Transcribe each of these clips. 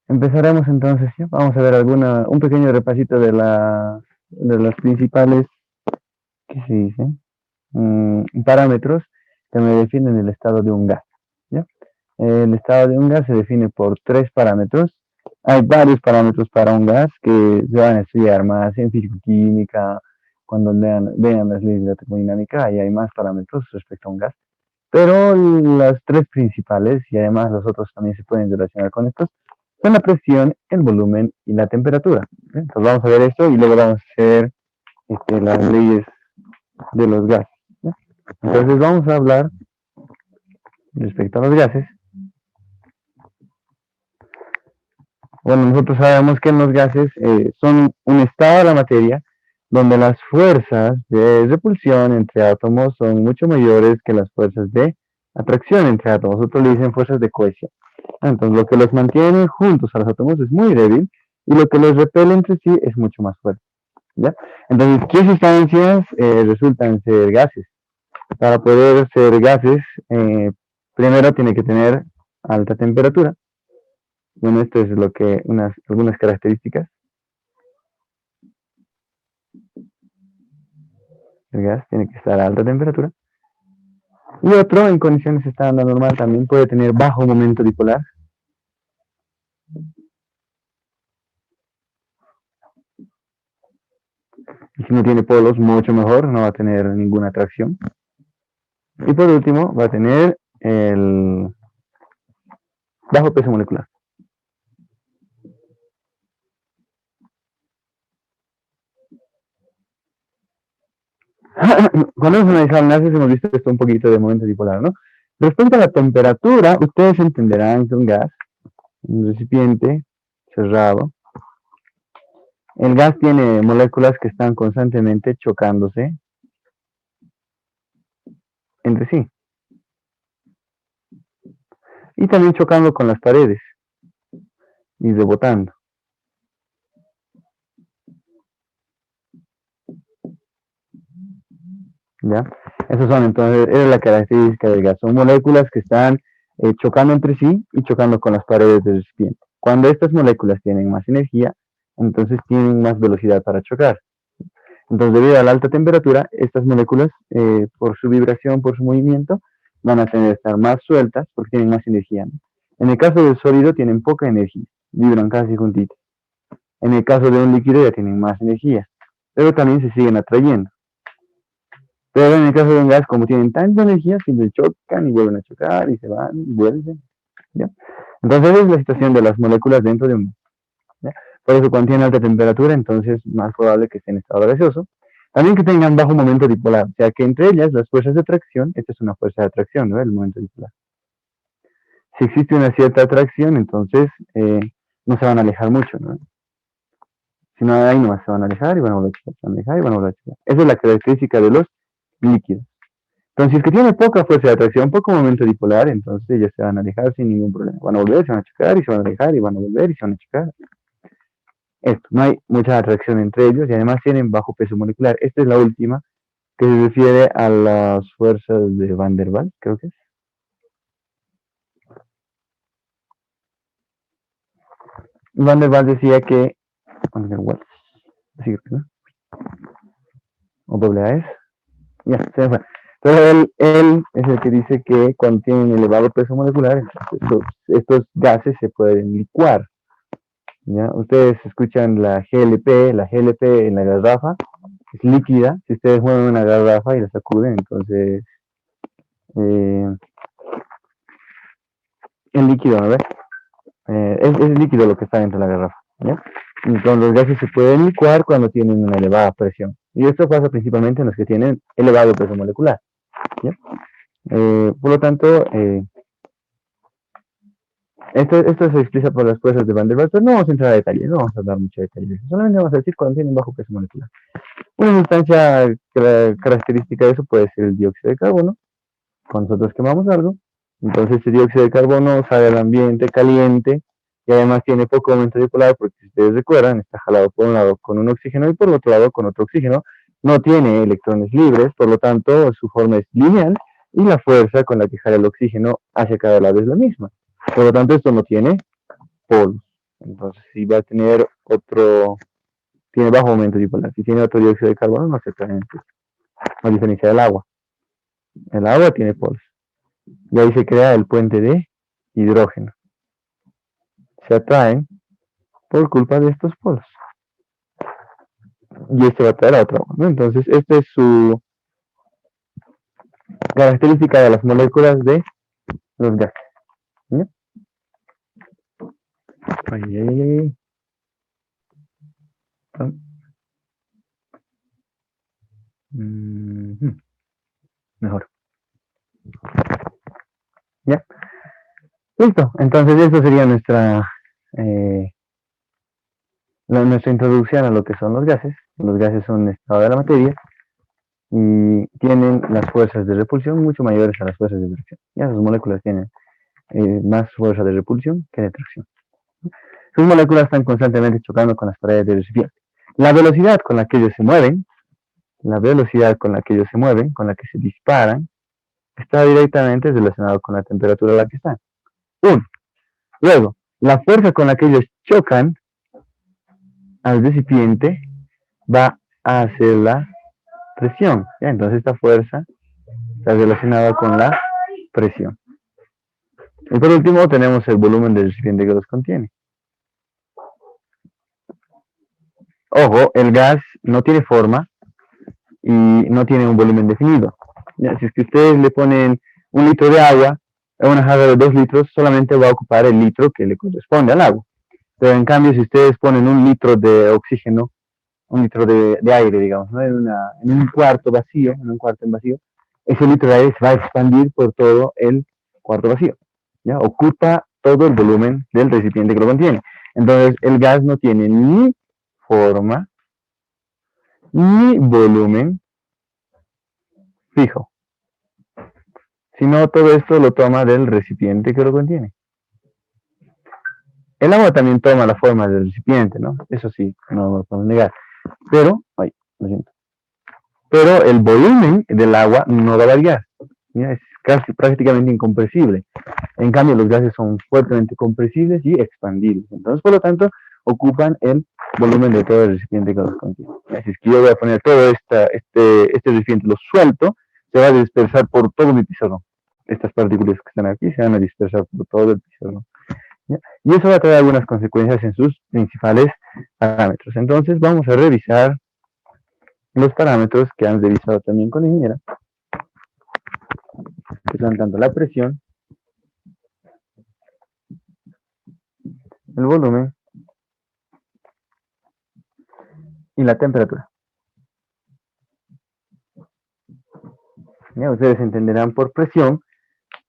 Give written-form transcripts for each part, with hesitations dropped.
Empezaremos entonces, ¿ya? Vamos a ver un pequeño repasito de las principales, ¿qué se dice? Parámetros que me definen el estado de un gas, ¿ya? El estado de un gas se define por tres parámetros. Hay varios parámetros para un gas que se van a estudiar más en físico-química, cuando vean las leyes de la termodinámica, ahí hay más parámetros respecto a un gas. Pero las tres principales, y además los otros también se pueden relacionar con estos, son la presión, el volumen y la temperatura. Entonces vamos a ver esto y luego vamos a hacer las leyes de los gases. ¿Ya? Entonces vamos a hablar respecto a los gases. Bueno, nosotros sabemos que los gases son un estado de la materia donde las fuerzas de repulsión entre átomos son mucho mayores que las fuerzas de atracción entre átomos. Otros le dicen fuerzas de cohesión. Entonces, lo que los mantiene juntos a los átomos es muy débil y lo que los repele entre sí es mucho más fuerte. ¿Ya? Entonces, ¿qué sustancias resultan ser gases? Para poder ser gases, primero tiene que tener alta temperatura. Bueno, esto es algunas características. El gas tiene que estar a alta temperatura. Y otro, en condiciones estándar normal, también puede tener bajo momento dipolar. Y si no tiene polos, mucho mejor, no va a tener ninguna atracción. Y por último, va a tener el bajo peso molecular. Cuando hemos analizado gases hemos visto esto un poquito de momento dipolar, ¿no? Respecto a la temperatura, ustedes entenderán que un gas, un recipiente cerrado, el gas tiene moléculas que están constantemente chocándose entre sí. Y también chocando con las paredes y rebotando. ¿Ya? Esas son entonces, esa es la característica del gas. Son moléculas que están chocando entre sí y chocando con las paredes del recipiente. Cuando estas moléculas tienen más energía, entonces tienen más velocidad para chocar. Entonces, debido a la alta temperatura, estas moléculas, por su vibración, por su movimiento, van a tener que estar más sueltas porque tienen más energía, ¿no? En el caso del sólido tienen poca energía, vibran casi juntitas. En el caso de un líquido ya tienen más energía, pero también se siguen atrayendo. Pero en el caso de un gas, como tienen tanta energía, siempre chocan y vuelven a chocar y se van y vuelven. ¿Ya? Entonces es la situación de las moléculas dentro de un gas. ¿Ya? Por eso cuando tienen alta temperatura, entonces es más probable que estén en estado gaseoso. También que tengan bajo momento dipolar, o sea que entre ellas las fuerzas de atracción, esta es una fuerza de atracción, ¿no? El momento dipolar. Si existe una cierta atracción, entonces no se van a alejar mucho, ¿no? Si no, ahí nomás se van a alejar y van a volver a chocar, se van a alejar y van a volver a chocar. Esa es la característica de los líquidos. Entonces, si es que tiene poca fuerza de atracción, poco momento dipolar, entonces ellos se van a alejar sin ningún problema. Van a volver, se van a chocar y se van a alejar y van a volver y se van a chocar. Esto, no hay mucha atracción entre ellos y además tienen bajo peso molecular. Esta es la última, que se refiere a las fuerzas de Van der Waals, creo que es. Van der Waals decía que... Van der Waals, ¿sí, no? O doble A es. Ya, se me fue. Pero él es el que dice que cuando tienen elevado peso molecular, estos gases se pueden licuar. ¿Ya? Ustedes escuchan la GLP en la garrafa, es líquida. Si ustedes mueven una garrafa y la sacuden, entonces es líquido, a ver. Es líquido lo que está dentro de la garrafa. ¿Ya? Entonces los gases se pueden licuar cuando tienen una elevada presión. Y esto pasa principalmente en los que tienen elevado peso molecular. ¿Ya? Por lo tanto, esto se explica por las fuerzas de Van der Waals, pero no vamos a entrar a detalles, no vamos a dar mucho detalles. Solamente vamos a decir cuando tienen bajo peso molecular. Una sustancia característica de eso puede ser el dióxido de carbono. Cuando nosotros quemamos algo, entonces ese dióxido de carbono sale al ambiente caliente y además tiene poco momento dipolar porque si ustedes recuerdan, está jalado por un lado con un oxígeno y por otro lado con otro oxígeno. No tiene electrones libres, por lo tanto su forma es lineal y la fuerza con la que jala el oxígeno hacia cada lado es la misma. Por lo tanto, esto no tiene polos. Entonces, si va a tener tiene bajo momento dipolar. Si tiene otro dióxido de carbono, no se atraen, a diferencia del agua. El agua tiene polos. Y ahí se crea el puente de hidrógeno. Se atraen por culpa de estos polos. Y este va a traer a otro agua, ¿no? Entonces, esta es su característica de las moléculas de los gases. ¿Sí? Ay. Mejor. ¿Ya? Listo. Entonces, esto sería nuestra introducción a lo que son los gases. Los gases son un estado de la materia y tienen las fuerzas de repulsión mucho mayores a las fuerzas de atracción. Ya sus moléculas tienen más fuerza de repulsión que de atracción. Sus moléculas están constantemente chocando con las paredes del recipiente. La velocidad con la que ellos se mueven, con la que se disparan, está directamente relacionado con la temperatura a la que están. Luego, la fuerza con la que ellos chocan al recipiente va a hacer la presión. ¿Ya? Entonces esta fuerza está relacionada con la presión. Y por último tenemos el volumen del recipiente que los contiene. Ojo, el gas no tiene forma y no tiene un volumen definido. ¿Ya? Si es que ustedes le ponen 1 litro de agua a una jarra de 2 litros, solamente va a ocupar el litro que le corresponde al agua. Pero en cambio, si ustedes ponen 1 litro de oxígeno, 1 litro de aire, digamos, ¿no? en un cuarto vacío, ese litro de aire se va a expandir por todo el cuarto vacío. ¿Ya? Ocupa todo el volumen del recipiente que lo contiene. Entonces, el gas no tiene ni forma ni volumen fijo, sino todo esto lo toma del recipiente que lo contiene. El agua también toma la forma del recipiente, ¿no? Eso sí, no lo podemos negar. Pero, lo siento. Pero el volumen del agua no va a variar. ¿Ya? Es casi prácticamente incompresible. En cambio, los gases son fuertemente compresibles y expandibles. Entonces, por lo tanto, ocupan el volumen de todo el recipiente que los contiene. Así es que yo voy a poner todo este recipiente, lo suelto, se va a dispersar por todo mi pizarrón. Estas partículas que están aquí se van a dispersar por todo el pizarrón. ¿Ya? Y eso va a traer algunas consecuencias en sus principales parámetros. Entonces, vamos a revisar los parámetros que han revisado también con la ingeniera, que son tanto la presión, el volumen y la temperatura. ¿Ya? Ustedes entenderán por presión.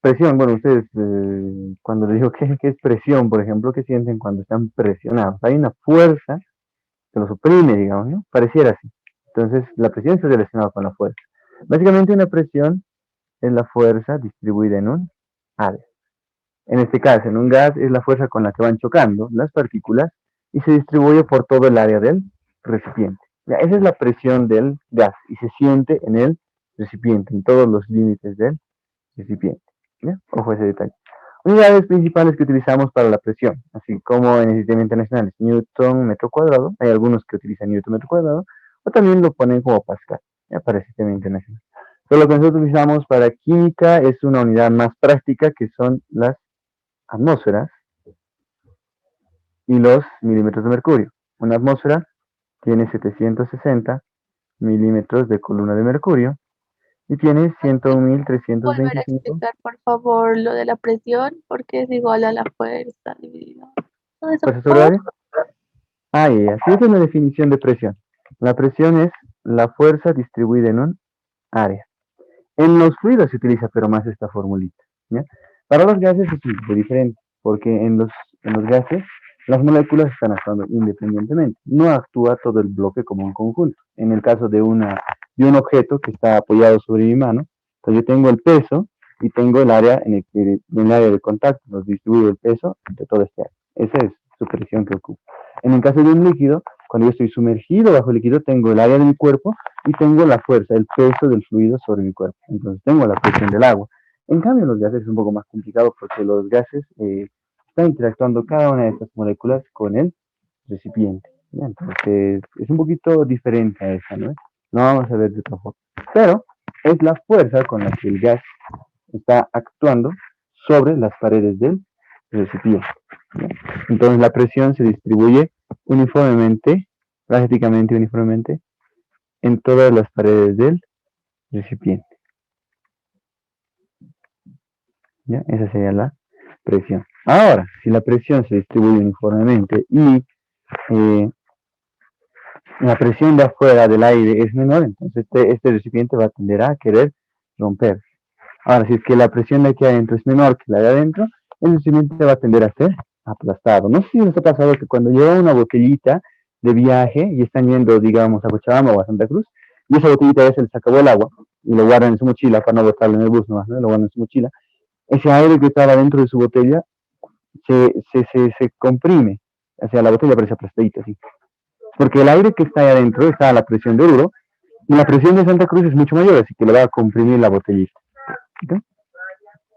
Presión, bueno, ustedes cuando les digo que es presión, por ejemplo, ¿qué sienten cuando están presionados? Hay una fuerza que los oprime, digamos, ¿no? Pareciera así. Entonces, la presión está relacionada con la fuerza. Básicamente, una presión es la fuerza distribuida en un área. En este caso, en un gas es la fuerza con la que van chocando las partículas y se distribuye por todo el área del recipiente. Ya, esa es la presión del gas y se siente en el recipiente, en todos los límites del recipiente. ¿Ya? Ojo a ese detalle. Unidades principales que utilizamos para la presión, así como en el sistema internacional es Newton metro cuadrado, hay algunos que utilizan Newton metro cuadrado, o también lo ponen como Pascal, ¿ya? Para el sistema internacional. Pero lo que nosotros utilizamos para química es una unidad más práctica, que son las atmósferas y los milímetros de mercurio. Una atmósfera tiene 760 milímetros de columna de mercurio y tiene 101.325. Volver a explicar, por favor, lo de la presión, porque es igual a la fuerza dividida. Todo eso, ¿Fuerza por sobre favor. área? Y así es la definición de presión. La presión es la fuerza distribuida en un área. En los fluidos se utiliza pero más esta formulita. ¿Ya? Para los gases es un poco diferente, porque en los gases las moléculas están actuando independientemente. No actúa todo el bloque como un conjunto. En el caso de un objeto que está apoyado sobre mi mano, entonces yo tengo el peso y tengo el área en el área de contacto. Los distribuyo el peso entre todo este área. Esa es su presión que ocupa. En el caso de un líquido, cuando yo estoy sumergido bajo el líquido, tengo el área de mi cuerpo y tengo la fuerza, el peso del fluido sobre mi cuerpo. Entonces tengo la presión del agua. En cambio, los gases es un poco más complicado porque los gases está interactuando cada una de estas moléculas con el recipiente. ¿Ya? Entonces, es un poquito diferente a esa, ¿no? No vamos a ver de otra forma. Pero es la fuerza con la que el gas está actuando sobre las paredes del recipiente. ¿Ya? Entonces, la presión se distribuye uniformemente, prácticamente uniformemente, en todas las paredes del recipiente. ¿Ya? Esa sería la presión. Ahora, si la presión se distribuye uniformemente y la presión de afuera del aire es menor, entonces este recipiente va a tender a querer romper. Ahora, si es que la presión de aquí adentro es menor que la de adentro, el recipiente va a tender a ser aplastado. No sé si les ha pasado que cuando llevan una botellita de viaje y están yendo, digamos, a Cochabamba o a Santa Cruz, y esa botellita ya se les acabó el agua, y lo guardan en su mochila para no botarlo en el bus nomás, ¿no? Lo guardan en su mochila. Ese aire que estaba dentro de su botella se comprime. O sea, la botella parece aplastadita, así. Porque el aire que está ahí adentro está a la presión de Oruro, y la presión de Santa Cruz es mucho mayor, así que le va a comprimir la botellita. ¿Okay?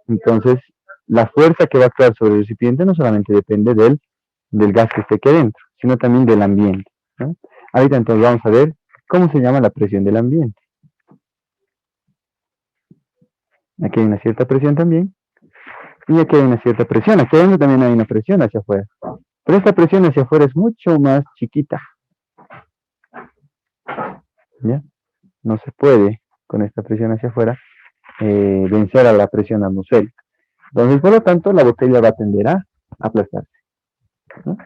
Entonces, la fuerza que va a actuar sobre el recipiente no solamente depende del gas que esté aquí adentro, sino también del ambiente. ¿No? Ahorita entonces vamos a ver cómo se llama la presión del ambiente. Aquí hay una cierta presión también, y aquí hay una cierta presión. Aquí adentro también hay una presión hacia afuera. Pero esta presión hacia afuera es mucho más chiquita. ¿Ya? No se puede, con esta presión hacia afuera, vencer a la presión atmosférica. Entonces, por lo tanto, la botella va a tender a aplastarse. ¿No?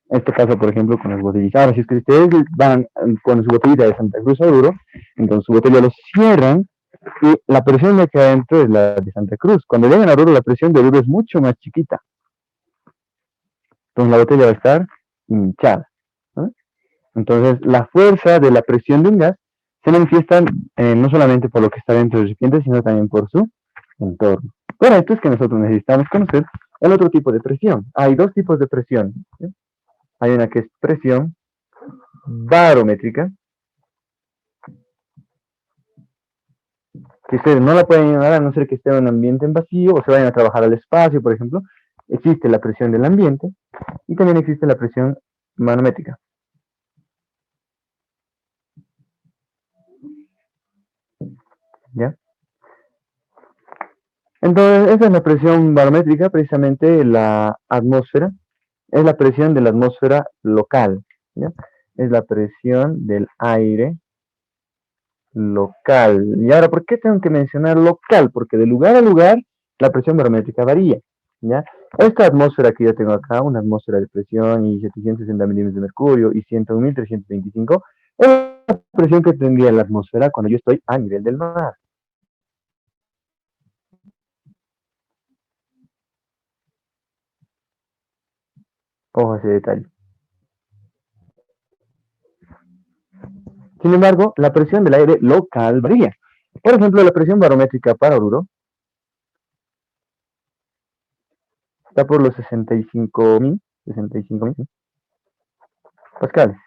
Esto pasa, por ejemplo, con las botellitas. Ahora, si es que ustedes van con su botellita de Santa Cruz a Oruro, entonces su botella lo cierran y la presión de aquí adentro es la de Santa Cruz. Cuando llegan a Oruro, la presión de Oruro es mucho más chiquita. Entonces la botella va a estar hinchada. ¿No? Entonces, la fuerza de la presión de un gas se manifiesta no solamente por lo que está dentro del recipiente, sino también por su entorno. Para esto es que nosotros necesitamos conocer el otro tipo de presión. Hay dos tipos de presión. ¿Sí? Hay una que es presión barométrica, que ustedes no la pueden ignorar a no ser que esté en un ambiente en vacío o se vayan a trabajar al espacio, por ejemplo. Existe la presión del ambiente y también existe la presión manométrica. ¿Ya? Entonces, esa es la presión barométrica, precisamente la atmósfera, es la presión de la atmósfera local, ¿ya? Es la presión del aire local. Y ahora, ¿por qué tengo que mencionar local? Porque de lugar a lugar la presión barométrica varía, ¿ya? Esta atmósfera que yo tengo acá, una atmósfera de presión y 760 milímetros de mercurio y 101.325, es la presión que tendría la atmósfera cuando yo estoy a nivel del mar. Ojo ese detalle. Sin embargo, la presión del aire local varía. Por ejemplo, la presión barométrica para Oruro está por los 65.000 pascales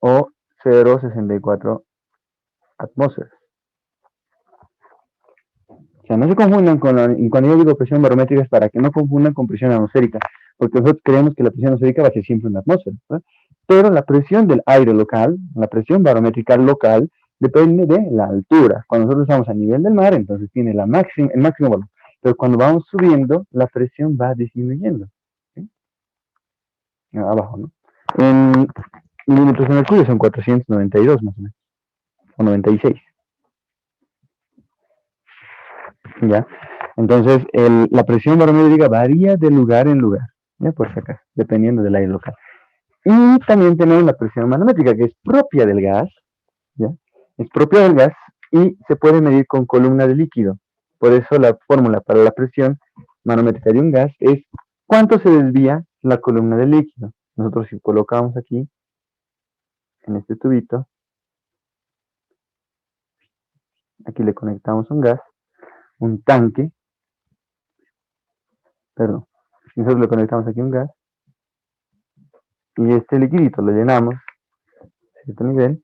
o 0,64 atmósferas. O sea, no se confundan con y cuando yo digo presión barométrica es para que no confundan con presión atmosférica, porque nosotros creemos que la presión atmosférica va a ser siempre una atmósfera, ¿no? Pero la presión del aire local, la presión barométrica local, depende de la altura. Cuando nosotros estamos a nivel del mar, entonces tiene el máximo valor. Pero cuando vamos subiendo, la presión va disminuyendo. ¿Sí? Abajo, ¿no? En milímetros de mercurio son 492 más o menos, o 96. ¿Ya? Entonces, la presión barométrica varía de lugar en lugar, ¿ya? Por si acaso, dependiendo del aire local. Y también tenemos la presión manométrica, que es propia del gas, ¿ya? Es propia del gas y se puede medir con columna de líquido. Por eso la fórmula para la presión manométrica de un gas es cuánto se desvía la columna de líquido. Nosotros si colocamos aquí, en este tubito, aquí le conectamos un gas, un tanque, perdón, nosotros le conectamos aquí un gas, y este liquidito lo llenamos a cierto nivel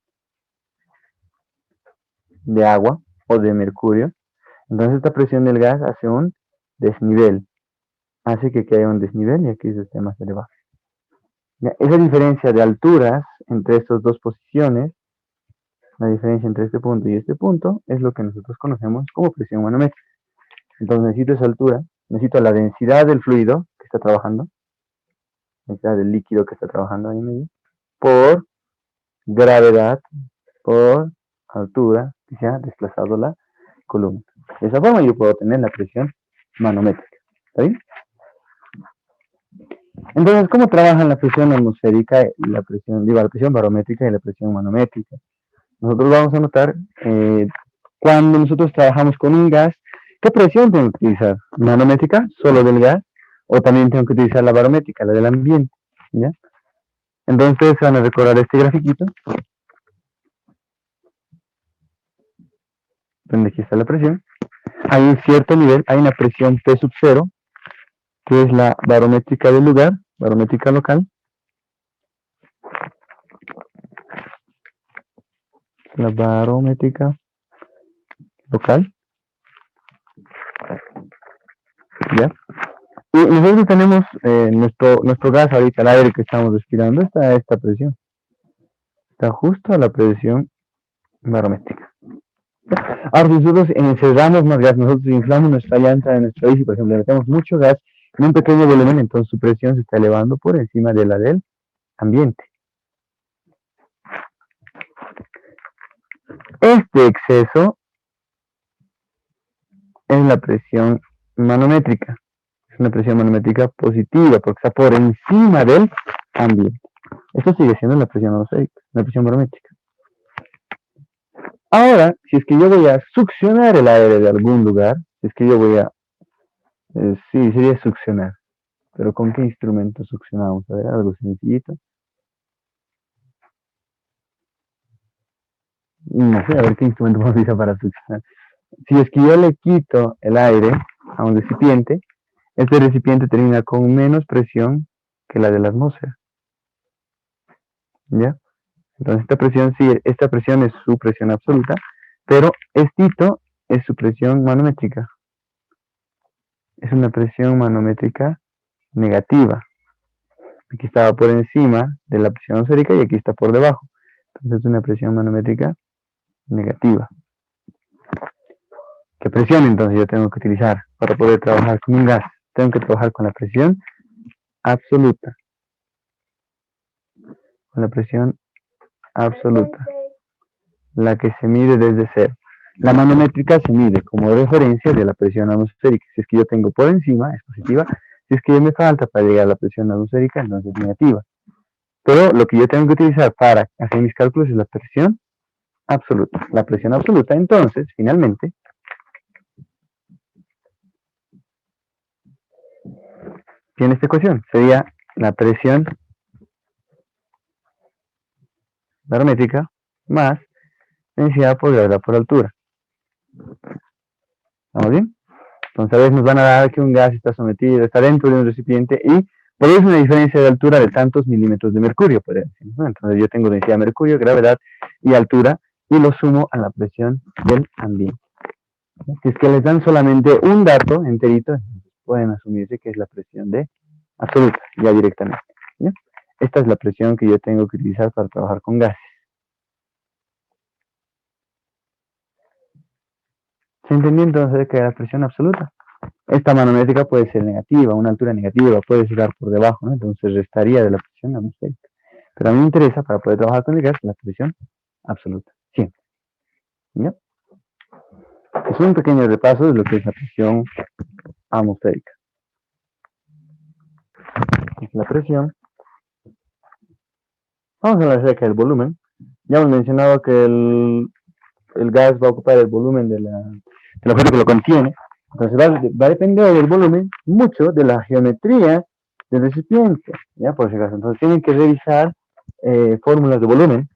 de agua o de mercurio. Entonces esta presión del gas hace un desnivel. hace que aquí haya un desnivel y aquí se esté más elevado. Ya, esa diferencia de alturas entre estas dos posiciones, la diferencia entre este punto y este punto, es lo que nosotros conocemos como presión manométrica. Entonces necesito esa altura, necesito la densidad del fluido que está trabajando, la densidad del líquido que está trabajando ahí en medio, por gravedad, por altura que se ha desplazado la columna. De esa forma yo puedo tener la presión manométrica. ¿Está bien? Entonces, ¿cómo trabajan la presión atmosférica y la presión barométrica y la presión manométrica? Nosotros vamos a notar cuando nosotros trabajamos con un gas, ¿qué presión tengo que utilizar? ¿Manométrica, solo del gas? ¿O también tengo que utilizar la barométrica, la del ambiente? ¿Ya? Entonces van a recordar este grafiquito, donde aquí está la presión. Hay un cierto nivel, hay una presión P sub 0, que es la barométrica del lugar, barométrica local. La barométrica local. ¿Ya? Y nosotros tenemos nuestro gas ahorita, el aire que estamos respirando, está a esta presión. Está justo a la presión barométrica. Ahora, si nosotros encerramos más gas, nosotros inflamos nuestra llanta de nuestra bici, por ejemplo, le metemos mucho gas en un pequeño volumen, entonces su presión se está elevando por encima de la del ambiente. Este exceso es la presión manométrica. Es una presión manométrica positiva porque está por encima del ambiente. Esto sigue siendo la presión atmosférica, la presión barométrica. Ahora, si es que yo voy a succionar el aire de algún lugar, si es que yo voy a... sí, sería succionar. Pero ¿con qué instrumento succionamos? A ver, algo sencillito. No sé, a ver qué instrumento vamos a utilizar para succionar. Si es que yo le quito el aire a un recipiente, este recipiente termina con menos presión que la de la atmósfera. ¿Ya? Entonces esta presión, sí, esta presión es su presión absoluta, pero estito es su presión manométrica. Es una presión manométrica negativa. Aquí estaba por encima de la presión atmosférica y aquí está por debajo. Entonces es una presión manométrica negativa. ¿Qué presión entonces yo tengo que utilizar para poder trabajar con un gas? Tengo que trabajar con la presión absoluta. Con la presión absoluta. La que se mide desde cero. La manométrica se mide como referencia de la presión atmosférica. Si es que yo tengo por encima, es positiva. Si es que me falta para llegar a la presión atmosférica, entonces es negativa. Pero lo que yo tengo que utilizar para hacer mis cálculos es la presión absoluta. La presión absoluta, entonces, finalmente, tiene esta ecuación. Sería la presión barométrica más densidad por gravedad por altura. ¿Estamos bien? Entonces a veces nos van a dar que un gas está sometido, está dentro de un recipiente y produce una diferencia de altura de tantos milímetros de mercurio, por decir, ¿no? Entonces yo tengo densidad de mercurio, gravedad y altura y lo sumo a la presión del ambiente. Si es que les dan solamente un dato enterito, pueden asumirse que es la presión de absoluta, ya directamente. ¿Ya? Esta es la presión que yo tengo que utilizar para trabajar con gases. ¿Se entendió entonces que la presión absoluta? Esta manométrica puede ser negativa, una altura negativa, puede llegar por debajo, ¿no? Entonces restaría de la presión atmosférica. Pero a mí me interesa, para poder trabajar con el gas, la presión absoluta, siempre. ¿Ya? Es un pequeño repaso de lo que es la presión atmosférica. Es la presión. Vamos a hablar acerca del volumen. Ya hemos mencionado que el gas va a ocupar el volumen del objeto que lo contiene. Entonces va a depender del volumen mucho de la geometría del recipiente, ¿ya? Por si acaso. Entonces tienen que revisar fórmulas de volumen,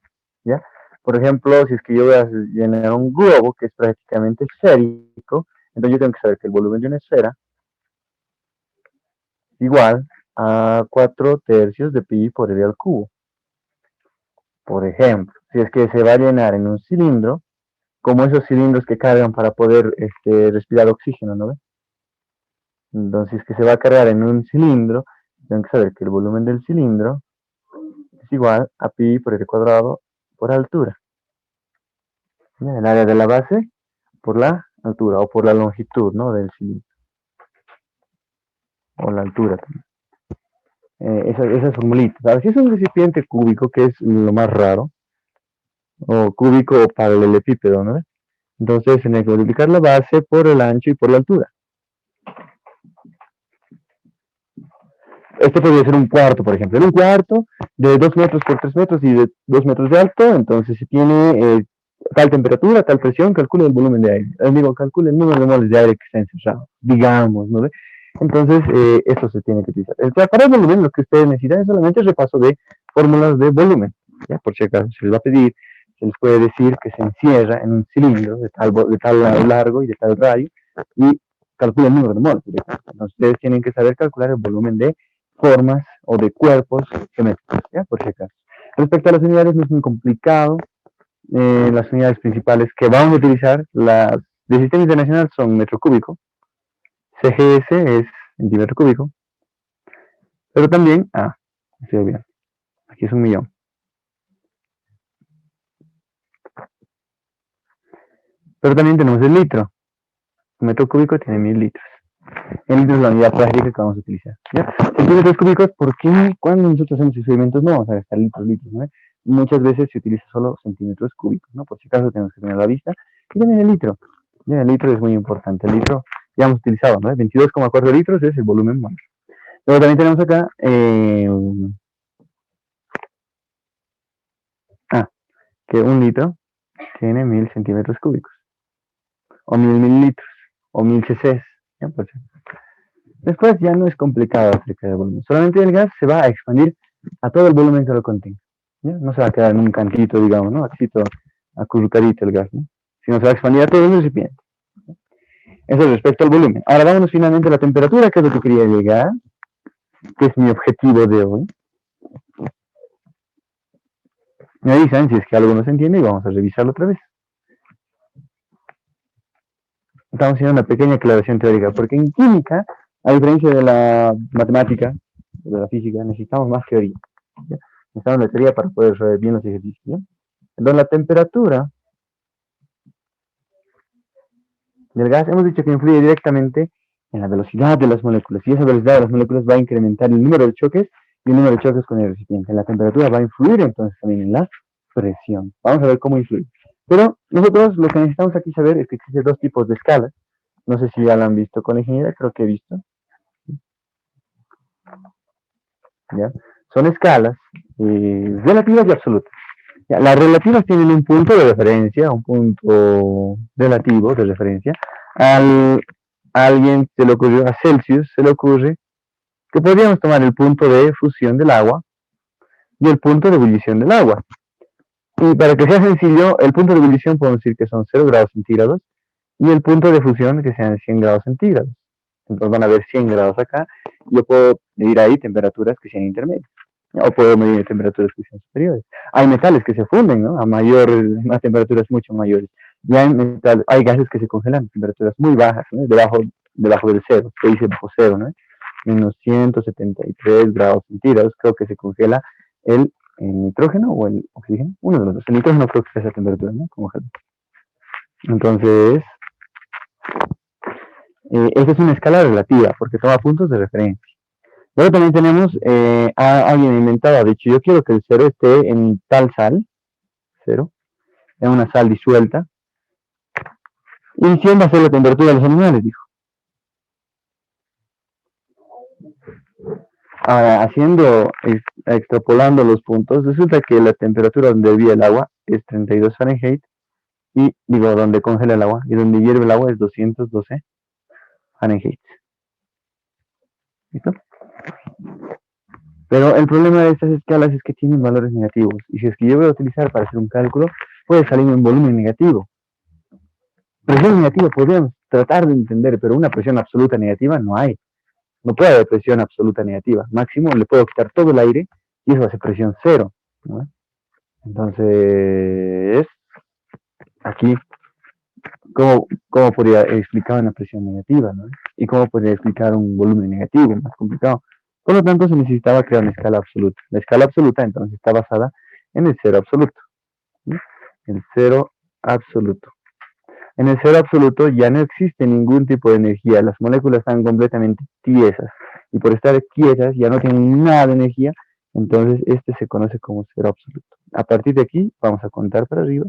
¿ya? Por ejemplo, si es que yo voy a llenar un globo que es prácticamente esférico, entonces yo tengo que saber que el volumen de una esfera es igual a 4/3 de pi por r al cubo. Por ejemplo, si es que se va a llenar en un cilindro, como esos cilindros que cargan para poder respirar oxígeno, ¿no ven? Entonces, que se va a cargar en un cilindro, tengo que saber que el volumen del cilindro es igual a pi por r cuadrado por altura. ¿Ya? El área de la base por la altura o por la longitud, ¿no?, del cilindro. O la altura también. Esas formulitas. Ahora, si es un recipiente cúbico, que es lo más raro, o cúbico o paralelepípedo, ¿no? Entonces, tenía que multiplicar la base por el ancho y por la altura. Este podría ser un cuarto, por ejemplo. En un cuarto de 2 metros por 3 metros y de 2 metros de alto, entonces se tiene tal temperatura, tal presión, calcule el volumen de aire. Digo, calcule el número de moles de aire que está encerrado, digamos, ¿no? Entonces, esto se tiene que utilizar. Para el volumen, lo que ustedes necesitan es solamente el repaso de fórmulas de volumen. ¿Ya? Por si acaso se les va a pedir, se les puede decir que se encierra en un cilindro de tal largo y de tal radio y calcula el número de moles. Entonces, ustedes tienen que saber calcular el volumen de formas o de cuerpos geométricos, ¿ya? Por si acaso. Respecto a las unidades, no es muy complicado. Las unidades principales que vamos a utilizar, las del sistema internacional, son metro cúbico. CGS es centímetro cúbico. Pero también, estoy bien, aquí es 1.000.000. Pero también tenemos el litro. Un metro cúbico tiene 1.000 litros. El litro es la unidad práctica que vamos a utilizar. ¿Ya? Centímetros cúbicos, ¿por qué cuando nosotros hacemos experimentos no vamos a gastar litros, ¿no? Muchas veces se utiliza solo centímetros cúbicos, ¿no? Por si acaso tenemos que tener a la vista. Y también el litro. Ya, el litro es muy importante. El litro ya hemos utilizado, ¿no? 22,4 litros es el volumen molar. Luego también tenemos acá, que un litro tiene 1.000 centímetros cúbicos. O 1.000 mililitros. O 1.000 cc's. ¿Ya? Por si. Después ya no es complicado acerca del volumen. Solamente el gas se va a expandir a todo el volumen que lo contiene. ¿Ya? No se va a quedar en un cantito, digamos, ¿no? Así todo acurrucadito el gas, ¿no? Sino se va a expandir a todo el recipiente. Eso es respecto al volumen. Ahora vámonos finalmente a la temperatura, que es lo que quería llegar, que es mi objetivo de hoy. Me avisan si es que algo no se entiende y vamos a revisarlo otra vez. Estamos haciendo una pequeña aclaración teórica, porque en química, a diferencia de la matemática, de la física, necesitamos más teoría. ¿Ya? Necesitamos la teoría para poder resolver bien los ejercicios. ¿Ya? Entonces, la temperatura del gas, hemos dicho que influye directamente en la velocidad de las moléculas, y esa velocidad de las moléculas va a incrementar el número de choques y el número de choques con el recipiente. La temperatura va a influir entonces también en la presión. Vamos a ver cómo influye. Pero nosotros lo que necesitamos aquí saber es que existen dos tipos de escalas. No sé si ya lo han visto con la ingeniería, creo que he visto. ¿Ya? Son escalas relativas y absolutas. ¿Ya? Las relativas tienen un punto de referencia, un punto relativo de referencia. A alguien se le ocurrió, a Celsius se le ocurre que podríamos tomar el punto de fusión del agua y el punto de ebullición del agua. Y para que sea sencillo, el punto de ebullición podemos decir que son 0 grados centígrados y el punto de fusión que sean 100 grados centígrados. Entonces van a haber 100 grados acá. Yo puedo medir ahí temperaturas que sean intermedias. O puedo medir temperaturas que sean superiores. Hay metales que se funden, ¿no? A temperaturas mucho mayores. Y hay gases que se congelan a temperaturas muy bajas, ¿no? Debajo del cero, se dice bajo cero, ¿no? Menos 173 grados centígrados, creo que se congela el nitrógeno o el oxígeno, uno de los dos. El nitrógeno creo que está a esa temperatura, ¿no? Entonces, esta es una escala relativa, porque toma puntos de referencia. Luego también tenemos, alguien inventado, ha dicho, yo quiero que el cero esté en tal sal, cero, en una sal disuelta, y 100 va a ser la temperatura de los animales, dijo. Ahora, extrapolando los puntos, resulta que la temperatura donde hervía el agua es 32 Fahrenheit, y digo, donde congela el agua, y donde hierve el agua es 212 Fahrenheit. ¿Listo? Pero el problema de estas escalas es que tienen valores negativos, y si es que yo voy a utilizar para hacer un cálculo, puede salirme un volumen negativo. Presión negativa podríamos tratar de entender, pero una presión absoluta negativa no hay. No puede haber presión absoluta negativa. Máximo le puedo quitar todo el aire y eso hace presión cero, ¿no? Entonces, aquí ¿Cómo podría explicar una presión negativa, ¿no? Y cómo podría explicar un volumen negativo, más complicado. Por lo tanto, se necesitaba crear una escala absoluta. La escala absoluta, entonces, está basada en el cero absoluto. ¿Sí? El cero absoluto. En el cero absoluto ya no existe ningún tipo de energía. Las moléculas están completamente tiesas. Y por estar quiesas ya no tienen nada de energía. Entonces, este se conoce como cero absoluto. A partir de aquí, vamos a contar para arriba.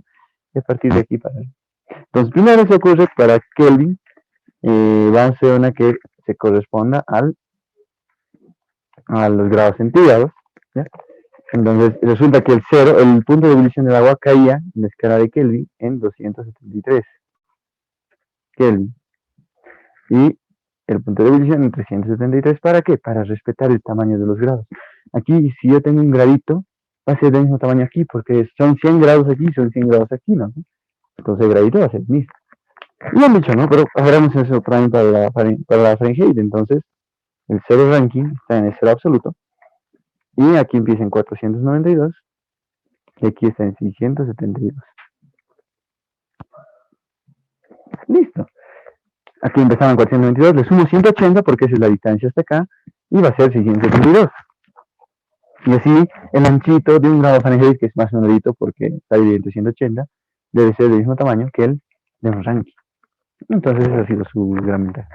Y a partir de aquí para arriba. Entonces, primero se ocurre para Kelvin, va a ser una que se corresponda a los grados centígrados. ¿Ya? Entonces, resulta que el punto de ebullición del agua caía en la escala de Kelvin en 273 Kelvin. Y el punto de ebullición en 373, ¿para qué? Para respetar el tamaño de los grados. Aquí, si yo tengo un gradito, va a ser del mismo tamaño aquí, porque son 100 grados aquí, son 100 grados aquí, ¿no? Entonces el gradito va a ser el mismo. Y han dicho, ¿no? Pero haremos eso también para la Fahrenheit. Entonces, el cero ranking está en el cero absoluto. Y aquí empieza en 492. Y aquí está en 672. Listo. Aquí empezaba en 492. Le sumo 180 porque esa es la distancia hasta acá. Y va a ser 672. Y así, el anchito de un grado Fahrenheit, que es más menorito porque está dividido entre 180, debe ser del mismo tamaño que el de un ranking. Entonces, esa ha sido su gran ventaja.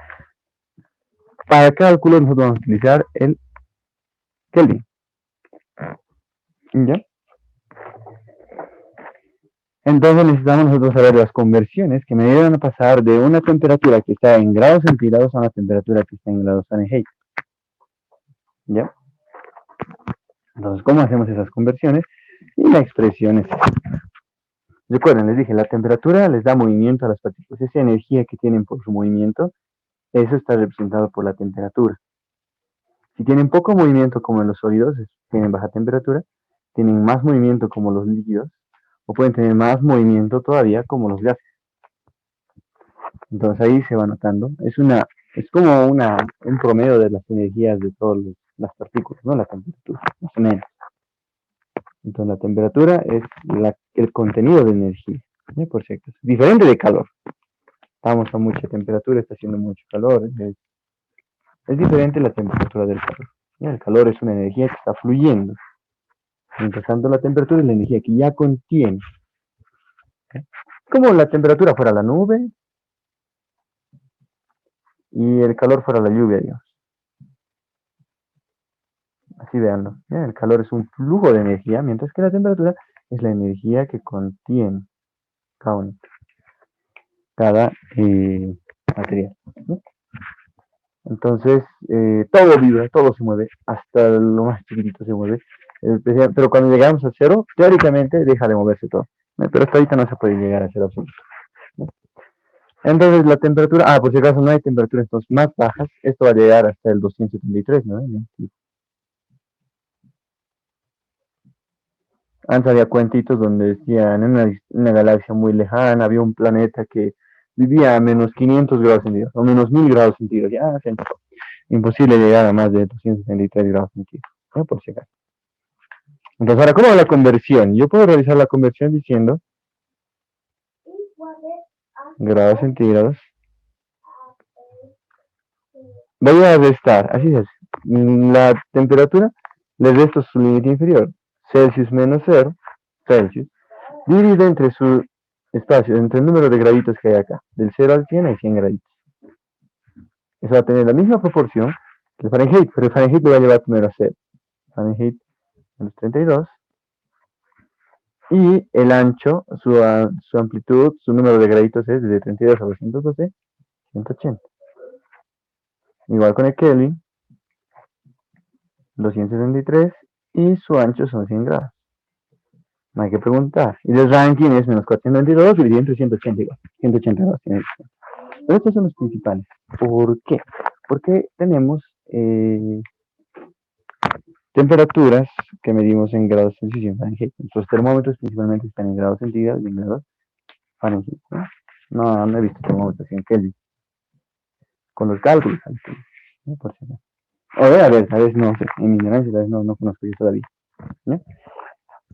Para cálculo, nosotros vamos a utilizar el Kelvin. ¿Ya? Entonces necesitamos nosotros saber las conversiones que me deben a pasar de una temperatura que está en grados centígrados a una temperatura que está en grados Fahrenheit. ¿Ya? Entonces, ¿cómo hacemos esas conversiones? Y la expresión es esta. Recuerden, les dije, la temperatura les da movimiento a las partículas. Esa energía que tienen por su movimiento, eso está representado por la temperatura. Si tienen poco movimiento como en los sólidos, tienen baja temperatura, tienen más movimiento como los líquidos, o pueden tener más movimiento todavía como los gases. Entonces ahí se va notando. Es como un promedio de las energías de todas las partículas, ¿no? La temperatura, más o menos. Entonces la temperatura es el contenido de energía, ¿sí? Por si acaso. Diferente de calor. Estamos a mucha temperatura, está haciendo mucho calor. Es diferente la temperatura del calor. ¿Sí? El calor es una energía que está fluyendo. Mientras tanto la temperatura es la energía que ya contiene. ¿Sí? Como la temperatura fuera la nube y el calor fuera la lluvia, digamos. Así veanlo. ¿Ya? El calor es un flujo de energía, mientras que la temperatura es la energía que contiene cada material. ¿No? Entonces, todo vibra, todo se mueve, hasta lo más chiquitito se mueve. Pero cuando llegamos a cero, teóricamente deja de moverse todo. ¿No? Pero hasta ahorita no se puede llegar a cero absoluto. ¿No? Entonces, la temperatura, por si acaso no hay temperaturas entonces más bajas, esto va a llegar hasta el 273, ¿no? Antes había cuentitos donde decían en una galaxia muy lejana había un planeta que vivía a menos 500 grados centígrados o menos 1000 grados centígrados. Ya, imposible llegar a más de 273 grados centígrados, ¿no? Por si acaso. Entonces, ahora, ¿cómo es la conversión? Yo puedo realizar la conversión diciendo grados centígrados. Voy a restar, así es. La temperatura le resto su límite inferior. Celsius menos 0, Celsius, dividido entre su espacio, entre el número de graditos que hay acá. Del 0 al 100 hay 100 graditos. Eso va a tener la misma proporción que el Fahrenheit, pero el Fahrenheit lo va a llevar primero a 0. Fahrenheit menos 32. Y el ancho, su amplitud, su número de graditos es de 32 a 212, 180. Igual con el Kelvin, 273, y su ancho son 100 grados. No hay que preguntar. Y el ranking es menos 492 dividido entre 180 igual. 182. Pero estos son los principales. ¿Por qué? Porque tenemos temperaturas que medimos en grados Celsius y en Fahrenheit. Nuestros termómetros principalmente están en grados centígrados y en grados Fahrenheit. No he visto termómetros en Kelvin. Con los cálculos. ¿No? Por si no. O a ver, tal vez no sé. En mi ignorancia, tal vez no conozco yo todavía. ¿No?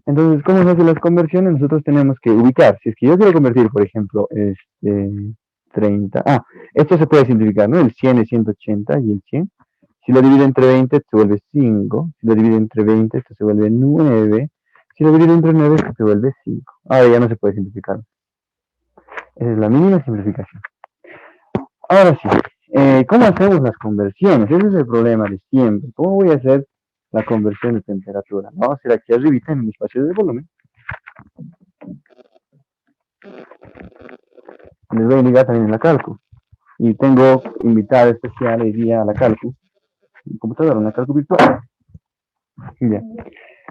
Entonces, ¿cómo se hacen las conversiones? Nosotros tenemos que ubicar. Si es que yo quiero convertir, por ejemplo, 30. Esto se puede simplificar, ¿no? El 100 es 180 y el 100. Si lo divido entre 20, esto se vuelve 5. Si lo divido entre 20, esto se vuelve 9. Si lo divido entre 9, esto se vuelve 5. Ahora ya no se puede simplificar. Esa es la mínima simplificación. Ahora sí, ¿cómo hacemos las conversiones? Ese es el problema de siempre. ¿Cómo voy a hacer la conversión de temperatura? Vamos a hacer aquí arribita en mi espacio de volumen. Les voy a indicar también en la calcu. Y tengo invitada especial hoy día a la calcu. Computadora, una calcu virtual. Bien.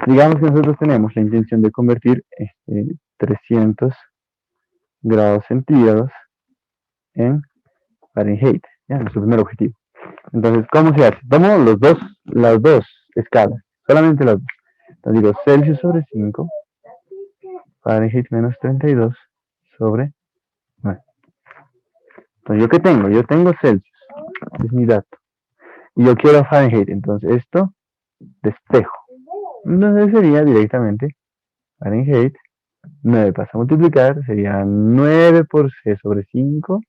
Digamos que nosotros tenemos la intención de convertir 300 grados centígrados en Fahrenheit. ¿Ya? Nuestro primer objetivo. Entonces, ¿cómo se hace? Tomo las dos escalas, solamente las dos. Entonces digo Celsius sobre 5, Fahrenheit menos 32 sobre 9. Entonces, ¿yo qué tengo? Yo tengo Celsius, es mi dato. Y yo quiero Fahrenheit, entonces esto despejo. Entonces sería directamente Fahrenheit 9 pasa a multiplicar, sería 9 por C sobre 5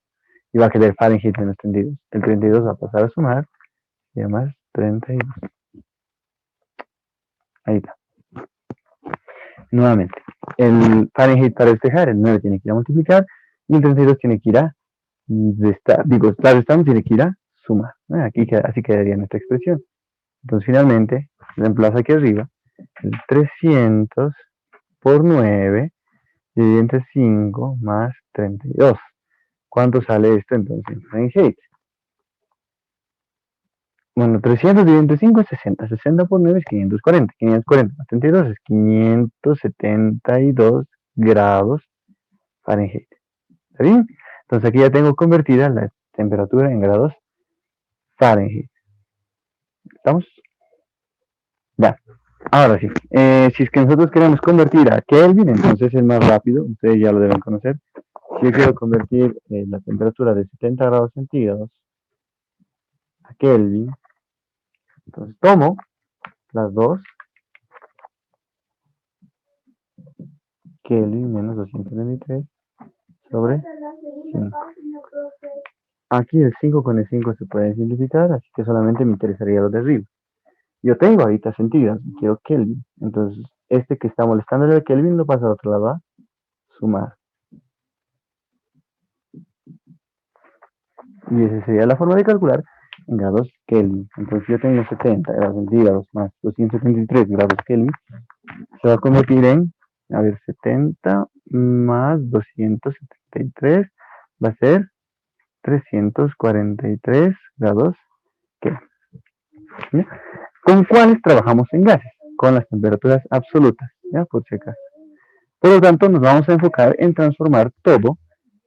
y va a quedar Fahrenheit menos 32. El 32 va a pasar a sumar y además 32. Ahí está. Nuevamente, el Fahrenheit para despejar, el 9 tiene que ir a multiplicar y el 32 tiene que ir a restar. Digo, la restante tiene que ir a sumar. Aquí así quedaría nuestra expresión. Entonces finalmente, reemplazo aquí arriba el 300 por 9 dividido entre 5 más 32. ¿Cuánto sale esto entonces en Fahrenheit? Bueno, 300 dividido entre 5 es 60. 60 por 9 es 540. 540 más 32 es 572 grados Fahrenheit. ¿Está bien? Entonces aquí ya tengo convertida la temperatura en grados Fahrenheit. ¿Estamos? Ya. Ahora sí. Si es que nosotros queremos convertir a Kelvin, entonces es más rápido. Ustedes ya lo deben conocer. Si yo quiero convertir la temperatura de 70 grados centígrados a Kelvin, entonces tomo las dos, Kelvin menos 223 sobre 5. Aquí el 5 con el 5 se puede simplificar, así que solamente me interesaría lo de arriba. Yo tengo ahorita centígrados, quiero Kelvin. Entonces, este que está molestando de Kelvin lo pasa a otro lado a sumar. Y esa sería la forma de calcular en grados Kelvin. Entonces yo tengo 70 grados centígrados más 273 grados Kelvin. Se va a convertir en, 70 más 273 va a ser 343 grados Kelvin. ¿Ya? ¿Con cuáles trabajamos en gases? Con las temperaturas absolutas, ¿ya? Por si acaso. Por lo tanto, nos vamos a enfocar en transformar todo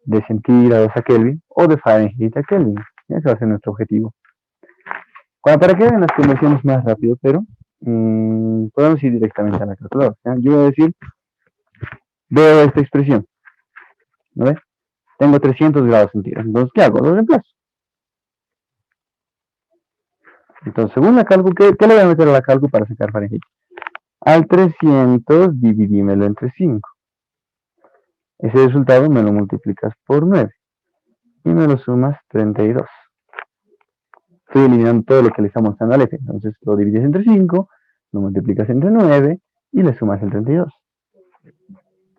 de centígrados a Kelvin o de Fahrenheit a Kelvin. Ese va a ser nuestro objetivo. Para que vean las conversiones más rápido, pero podemos ir directamente a la calculadora. ¿Ya? Yo voy a decir, veo esta expresión. ¿No ves? Tengo 300 grados centígrados. Entonces, ¿qué hago? Lo reemplazo. Entonces, según la cálculo, ¿qué le voy a meter a la cálculo para sacar Fahrenheit? Al 300 dividímelo entre 5. Ese resultado me lo multiplicas por 9 y me lo sumas 32. Estoy eliminando todo lo que le estamos mostrando al F. Entonces lo divides entre 5, lo multiplicas entre 9 y le sumas el 32.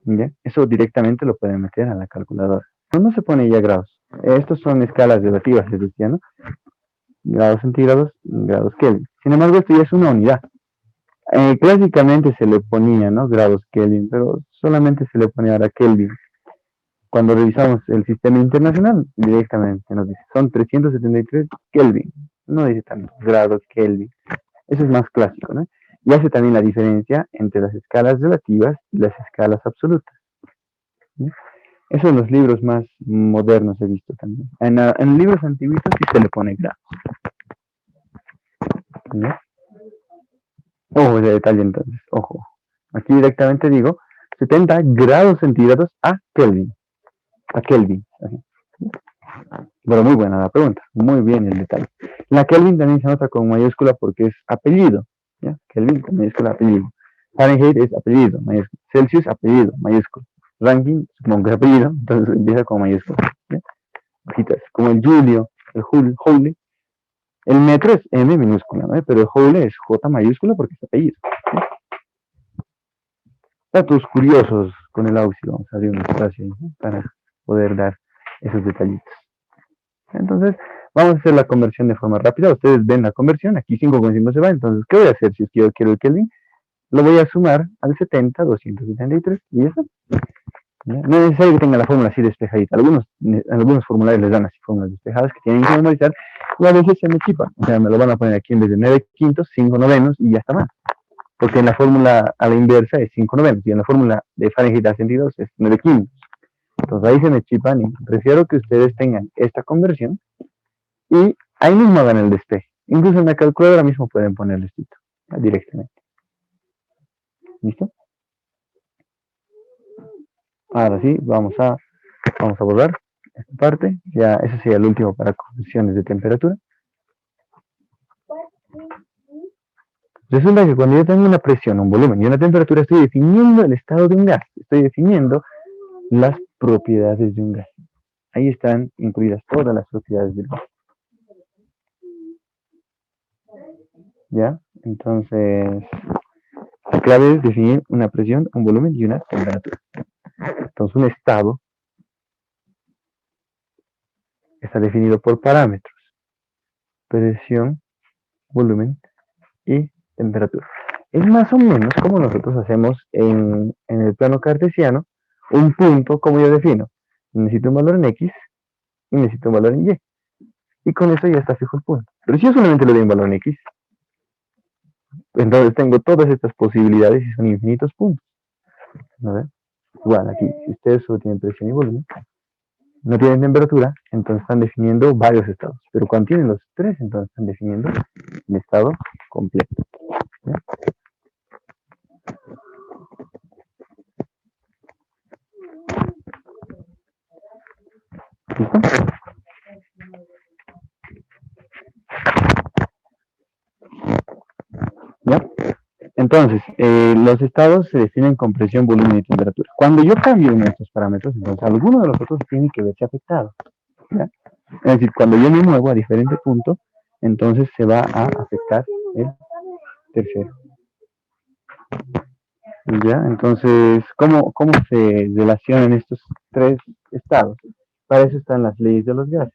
¿Bien? Eso directamente lo pueden meter a la calculadora. No se pone ya grados. Estos son escalas relativas, les decía, ¿no? Grados centígrados, grados Kelvin. Sin embargo, esto ya es una unidad. Clásicamente se le ponía, ¿no? Grados Kelvin, pero solamente se le pone ahora Kelvin. Cuando revisamos el sistema internacional, directamente nos dice, son 373 Kelvin. No dice tantos grados Kelvin. Eso es más clásico, ¿no? Y hace también la diferencia entre las escalas relativas y las escalas absolutas. ¿Sí? Eso en los libros más modernos he visto también. En libros antiguos sí se le pone grados. ¿Sí? Ojo ese detalle entonces, ojo. Aquí directamente digo 70 grados centígrados a Kelvin. A Kelvin. Así. Pero muy buena la pregunta, muy bien el detalle. La Kelvin también se nota con mayúscula porque es apellido. ¿Ya? Kelvin con mayúscula apellido. Fahrenheit es apellido, mayúsculo. Celsius, apellido, mayúsculo. Ranking, supongo que es apellido, entonces empieza con mayúsculo. ¿Sí? Hojitas, como el Julio, el Joule. El metro es M minúscula, ¿no? Pero el Joule es J mayúscula porque es apellido. ¿Sí? Datos curiosos con el auxilio. Vamos a abrir un espacio ahí, ¿no? Para poder dar esos detallitos. Entonces, vamos a hacer la conversión de forma rápida. Ustedes ven la conversión. Aquí 5,5 se va. Entonces, ¿qué voy a hacer si es que yo quiero el Kelvin? Lo voy a sumar al 70, 273 y ya está. ¿Ya? No es necesario que tenga la fórmula así despejadita. Algunos formularios les dan así fórmulas despejadas que tienen que memorizar y a veces se me chipa. O sea, me lo van a poner aquí en vez de 9 quintos, 5 novenos y ya está mal. Porque en la fórmula a la inversa es 5 novenos y en la fórmula de Fahrenheit a centígrados es 9 quintos. Entonces ahí se me chipan y prefiero que ustedes tengan esta conversión y ahí mismo hagan el despeje. Incluso en la calculadora mismo pueden ponerle esto directamente. ¿Listo? Ahora sí, vamos a borrar esta parte. Ya ese sería el último para conversiones de temperatura. Resulta que cuando yo tengo una presión, un volumen y una temperatura, estoy definiendo el estado de un gas. Estoy definiendo las propiedades de un gas. Ahí están incluidas todas las propiedades del gas. ¿Ya? Entonces, la clave es definir una presión, un volumen y una temperatura. Entonces, un estado está definido por parámetros: presión, volumen y temperatura. Es más o menos como nosotros hacemos en el plano cartesiano. Un punto, como yo defino, necesito un valor en X y necesito un valor en Y. Y con eso ya está fijo el punto. Pero si yo solamente le doy un valor en X, entonces tengo todas estas posibilidades y son infinitos puntos. ¿No ven? Igual aquí, si ustedes solo tienen presión y volumen, no tienen temperatura, entonces están definiendo varios estados. Pero cuando tienen los tres, entonces están definiendo el estado completo. ¿Ya? ¿Listo? ¿Ya? Entonces, los estados se definen con presión, volumen y temperatura. Cuando yo cambio uno de estos parámetros, entonces alguno de los otros tiene que verse afectado. ¿Ya? Es decir, cuando yo me muevo a diferente punto, entonces se va a afectar el tercero. ¿Ya? Entonces, ¿cómo se relacionan estos tres estados? Para eso están las leyes de los gases.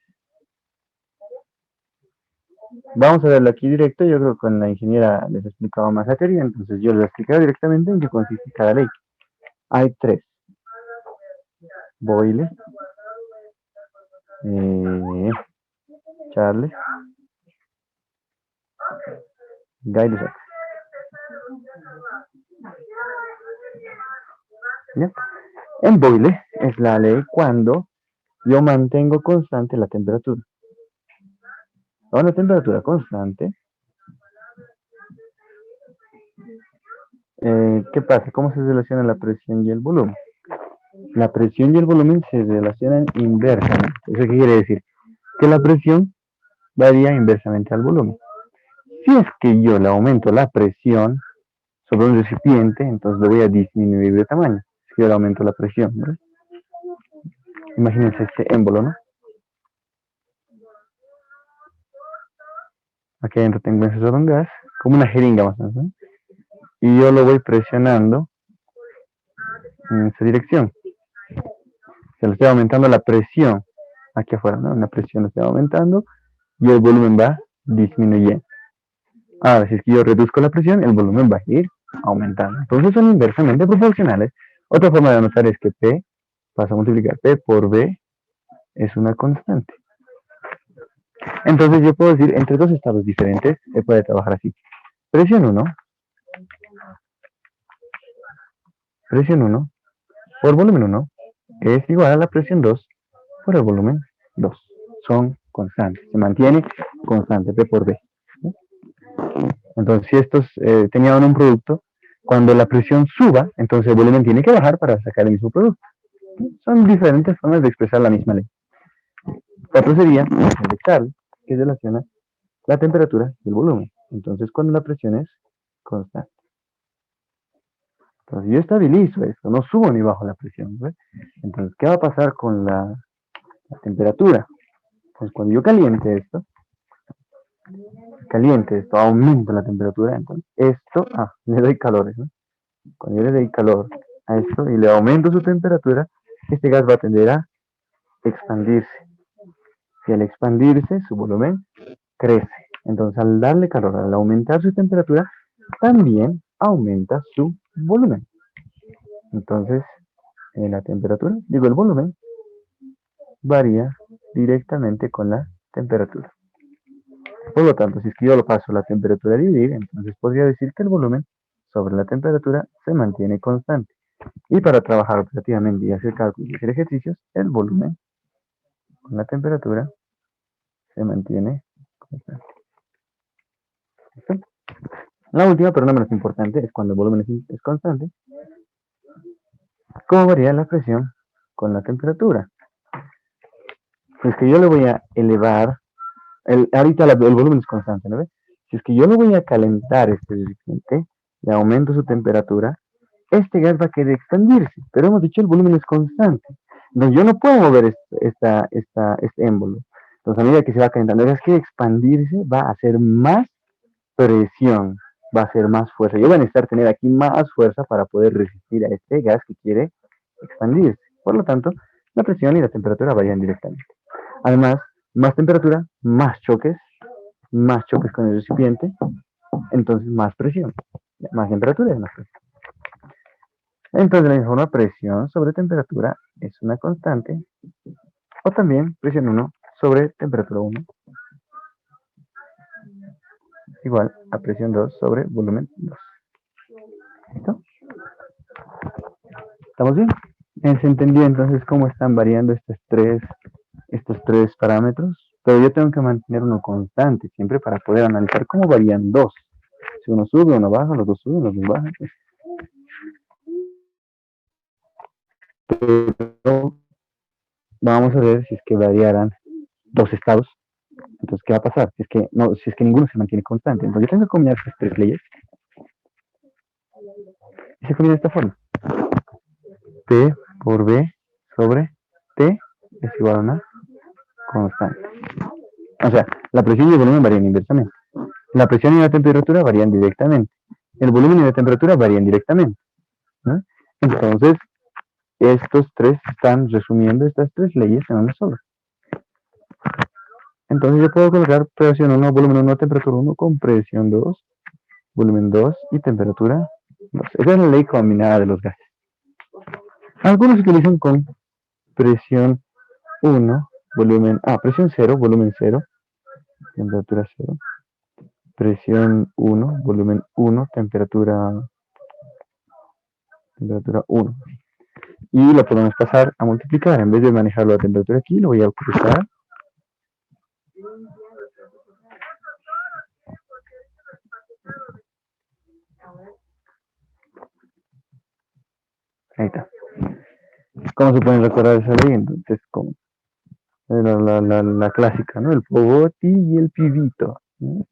Vamos a verlo aquí directo. Yo creo que con la ingeniera les explicaba más la teoría, entonces yo les explicaré directamente en qué consiste cada ley. Hay tres: Boyle, Charles, Gay-Lussac. ¿Ya? En Boyle es la ley cuando yo mantengo constante la temperatura. A una temperatura constante, ¿qué pasa? ¿Cómo se relaciona la presión y el volumen? La presión y el volumen se relacionan inversamente. ¿Eso qué quiere decir? Que la presión varía inversamente al volumen. Si es que yo le aumento la presión sobre un recipiente, entonces le voy a disminuir de tamaño. Si yo le aumento la presión, ¿no? Imagínense este émbolo, ¿no? Aquí adentro tengo un sensor de un gas, como una jeringa más o menos, ¿no? Y yo lo voy presionando en esa dirección. Se le estoy aumentando la presión aquí afuera, ¿no? Una presión lo estoy aumentando y el volumen va disminuyendo. Ahora, si es que yo reduzco la presión, el volumen va a ir aumentando. Entonces son inversamente proporcionales. Otra forma de anotar es que P pasa a multiplicar P por B, es una constante. Entonces yo puedo decir, entre dos estados diferentes, se puede trabajar así. Presión 1 por volumen 1 es igual a la presión 2 por el volumen 2. Son constantes, se mantiene constante P por B. ¿Sí? Entonces, si estos tenían un producto, cuando la presión suba, entonces el volumen tiene que bajar para sacar el mismo producto. ¿Sí? Son diferentes formas de expresar la misma ley. Otro sería el de Charles, que relaciona la temperatura y el volumen. Entonces, cuando la presión es constante. Entonces yo estabilizo esto, no subo ni bajo la presión. ¿Ves? Entonces, ¿qué va a pasar con la temperatura? Pues cuando yo caliente esto, aumenta la temperatura, entonces esto, le doy calores, ¿no? Cuando yo le doy calor a esto y le aumento su temperatura, este gas va a tender a expandirse. Si al expandirse, su volumen crece. Entonces, al darle calor, al aumentar su temperatura, también aumenta su volumen. Entonces, la temperatura, digo, el volumen varía directamente con la temperatura. Por lo tanto, si es que yo lo paso la temperatura a dividir, entonces podría decir que el volumen sobre la temperatura se mantiene constante. Y para trabajar operativamente y hacer cálculos y hacer ejercicios, el volumen con la temperatura se mantiene constante. ¿Listo? La última, pero no menos importante, es cuando el volumen es constante. ¿Cómo varía la presión con la temperatura? Pues que yo le voy a elevar, ahorita el volumen es constante, ¿no ves? Si es que yo lo voy a calentar este recipiente, le aumento su temperatura, este gas va a querer expandirse, pero hemos dicho el volumen es constante. Entonces yo no puedo mover este émbolo. Entonces a medida que se va calentando, el gas quiere expandirse, va a hacer más presión, va a hacer más fuerza. Yo voy a necesitar tener aquí más fuerza para poder resistir a este gas que quiere expandirse. Por lo tanto, la presión y la temperatura varían directamente. Además, más temperatura, más choques con el recipiente, entonces más presión. Más temperatura es más presión. Entonces, de la misma forma, presión sobre temperatura es una constante, o también presión 1 sobre temperatura 1 igual a presión 2 sobre volumen 2. ¿Listo? ¿Estamos bien? Se entendió entonces cómo están variando estos tres parámetros, pero yo tengo que mantener uno constante siempre para poder analizar cómo varían dos. Si uno sube, uno baja, los dos suben, los dos bajan. Pero vamos a ver si es que variaran dos estados. Entonces, ¿qué va a pasar? Si es que ninguno se mantiene constante. Entonces, yo tengo que combinar estas tres leyes y se combina de esta forma. P por B sobre T es igual a una constante. O sea, la presión y el volumen varían inversamente. La presión y la temperatura varían directamente. El volumen y la temperatura varían directamente. ¿No? Entonces, estos tres están resumiendo estas tres leyes en una sola. Entonces yo puedo colocar presión 1, volumen 1, temperatura 1 con presión 2, volumen 2 y temperatura 2. Esa es la ley combinada de los gases. Algunos se utilizan con presión 1, presión 0, volumen 0, temperatura 0. Presión 1, volumen 1, temperatura 1. Y lo podemos pasar a multiplicar. En vez de manejarlo a temperatura aquí, lo voy a cruzar. Ahí está. ¿Cómo se pueden recordar esa ley? Entonces, como la clásica, ¿no? El Pogoti y el pibito. No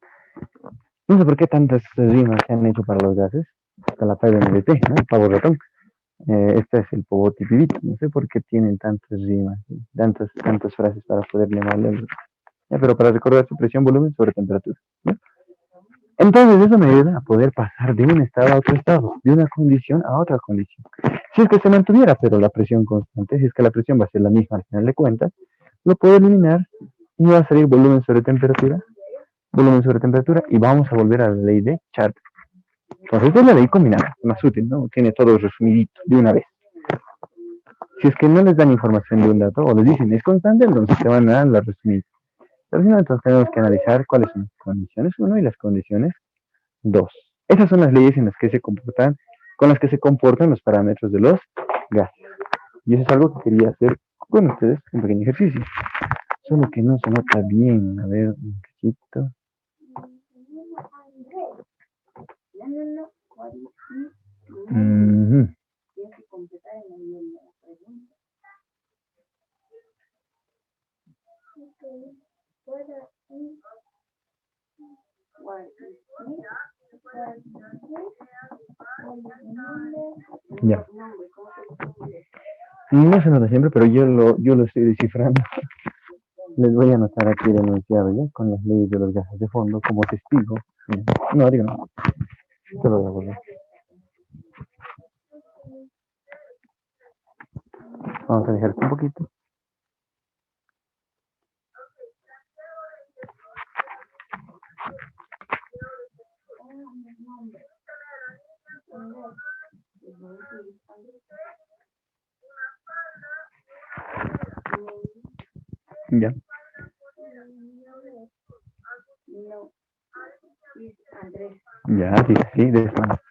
sé por qué tantas rimas se han hecho para los gases. Hasta la PBMDT, ¿no? El pavo ratón. Este es el Pogoti y pibito. No sé por qué tienen tantas rimas, tantas frases para poder llamarle. Pero para recordar su presión, volumen sobre temperatura. ¿no? Entonces eso me ayuda a poder pasar de un estado a otro estado, de una condición a otra condición. Si es que se mantuviera, pero la presión constante, si es que la presión va a ser la misma al final de cuentas, lo puedo eliminar y va a salir volumen sobre temperatura, y vamos a volver a la ley de Chart. Entonces esta es la ley combinada, más útil, ¿no? Tiene todo resumidito de una vez. Si es que no les dan información de un dato o les dicen es constante, entonces te van a dar la resumida. Pero si no, entonces tenemos que analizar cuáles son las condiciones 1 y las condiciones 2. Esas son las leyes en las que con las que se comportan los parámetros de los gases. Y eso es algo que quería hacer con ustedes, un pequeño ejercicio. Solo que no se nota bien. A ver, un poquito. Ya. No se nota siempre, pero yo lo estoy descifrando. Les voy a anotar aquí el enunciado ya con las leyes de los gases de fondo como testigo. No, digo no. Te lo voy a volver. Vamos a dejar un poquito. Ya. Ya, sí, sí, de esta manera.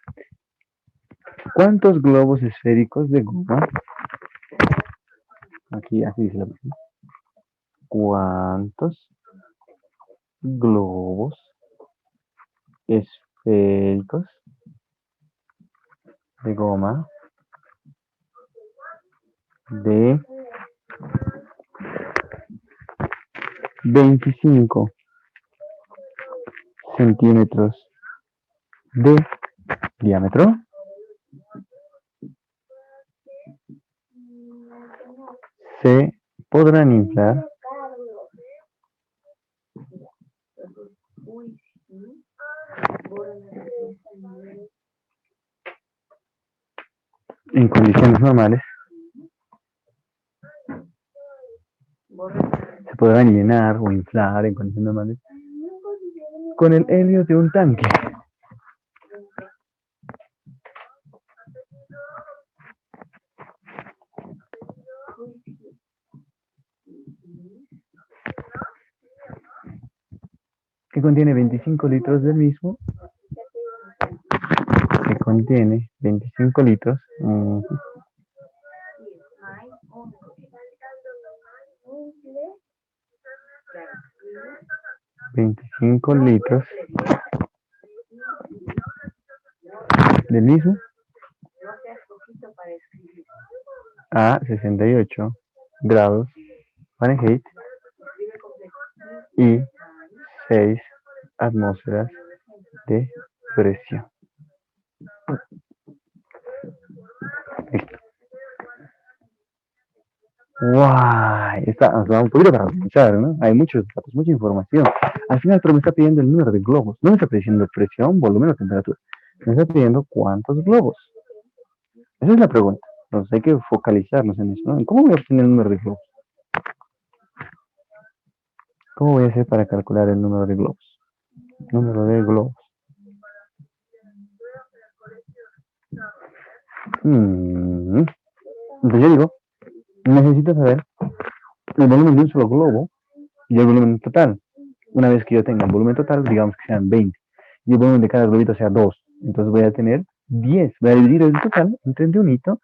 ¿Cuántos globos esféricos de goma? Aquí, así dice la persona. ¿Cuántos globos esféricos de goma de 25 centímetros de diámetro se podrán inflar en condiciones normales? Se podrán llenar o inflar en condiciones normales con el helio de un tanque. Que contiene 25 litros del mismo, que contiene 25 litros, 25 litros del mismo a 68 grados Fahrenheit y 6 atmósferas de presión. Listo. ¡Guay! Nos da un poquito para pensar, ¿no? Hay muchos datos, mucha información. Al final, pero me está pidiendo el número de globos. No me está pidiendo presión, volumen o temperatura. Me está pidiendo cuántos globos. Esa es la pregunta. Entonces hay que focalizarnos en eso, ¿no? ¿Cómo voy a obtener el número de globos? ¿Cómo voy a hacer para calcular el número de globos? Número de globos. Entonces yo digo, necesito saber el volumen de un solo globo y el volumen total. Una vez que yo tenga el volumen total, digamos que sean 20, y el volumen de cada globito sea 2, entonces voy a tener 10. Voy a dividir el total entre un hito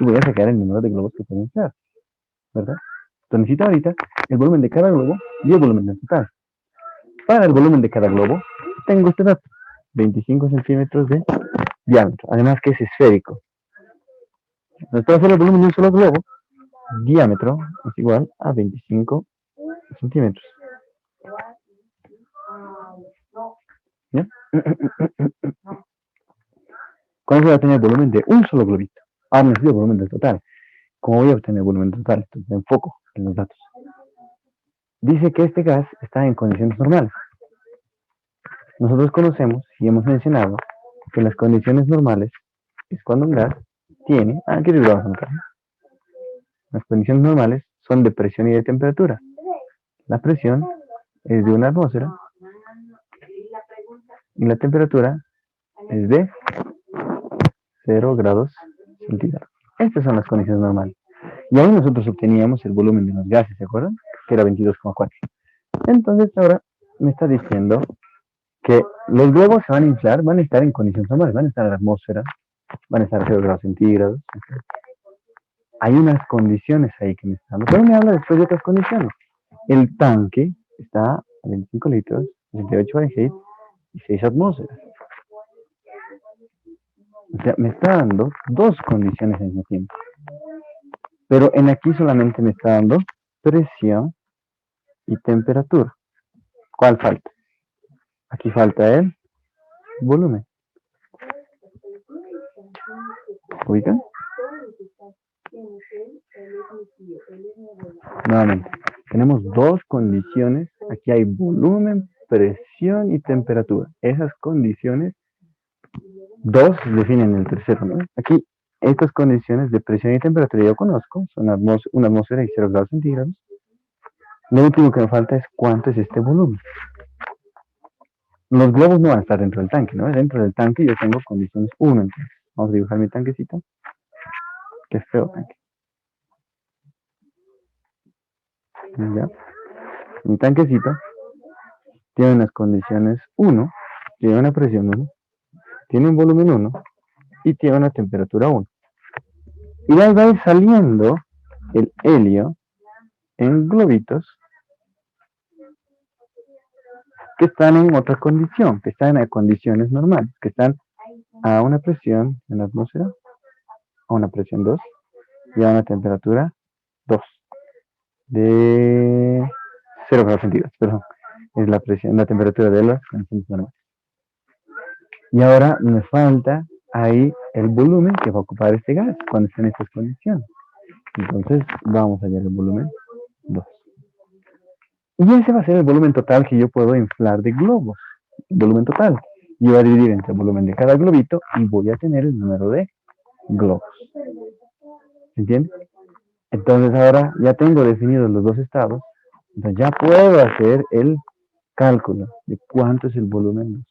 y voy a sacar el número de globos que pueden ser, ¿verdad? Entonces necesito ahorita el volumen de cada globo y el volumen del total. Para el volumen de cada globo, tengo este dato, 25 centímetros de diámetro, además que es esférico. Entonces, para hacer el volumen de un solo globo, diámetro es igual a 25 centímetros. ¿Ya? ¿Cuál voy a tener el volumen de un solo globito? Ahora necesito el volumen del total. ¿Cómo voy a obtener el volumen total? Entonces me enfoco en los datos. Dice que este gas está en condiciones normales. Nosotros conocemos y hemos mencionado que las condiciones normales es cuando un gas tiene... aquí lo vamos a anotar. Las condiciones normales son de presión y de temperatura. La presión es de una atmósfera y la temperatura es de 0 grados centígrados. Estas son las condiciones normales. Y ahí nosotros obteníamos el volumen de los gases, ¿se acuerdan? Que era 22,4. Entonces ahora me está diciendo que los globos se van a inflar, van a estar en condiciones normales, van a estar en la atmósfera, van a estar a 0 grados centígrados. Hay unas condiciones ahí que me están dando, pero me habla después de otras condiciones. El tanque está a 25 litros, 68 Fahrenheit y 6 atmósferas. O sea, me está dando dos condiciones al mismo tiempo. Pero en aquí solamente me está dando presión y temperatura. ¿Cuál falta? Aquí falta el volumen. ¿Ubican? Nuevamente, tenemos dos condiciones. Aquí hay volumen, presión y temperatura. Esas condiciones, dos definen el tercero, ¿no? Aquí, estas condiciones de presión y temperatura yo conozco, son una atmósfera y 0 grados centígrados. Lo último que me falta es cuánto es este volumen. Los globos no van a estar dentro del tanque, ¿no? Dentro del tanque yo tengo condiciones 1, entonces. Vamos a dibujar mi tanquecito. Qué feo tanque. Ya. Mi tanquecito tiene unas condiciones 1, tiene una presión 1, tiene un volumen 1 y tiene una temperatura 1. Y de ahí va a ir saliendo el helio en globitos que están en otra condición, que están en condiciones normales, que están a una presión en la atmósfera, a una presión 2 y a una temperatura 2 de 0 grados centígrados, perdón. Es la presión, la temperatura de las condiciones normales. Y ahora me falta ahí el volumen que va a ocupar este gas cuando esté en estas condiciones. Entonces vamos a hallar el volumen 2. Y ese va a ser el volumen total que yo puedo inflar de globos. El volumen total. Yo voy a dividir entre el volumen de cada globito y voy a tener el número de globos. ¿Se entiende? Entonces ahora ya tengo definidos los dos estados. Entonces ya puedo hacer el cálculo de cuánto es el volumen 2.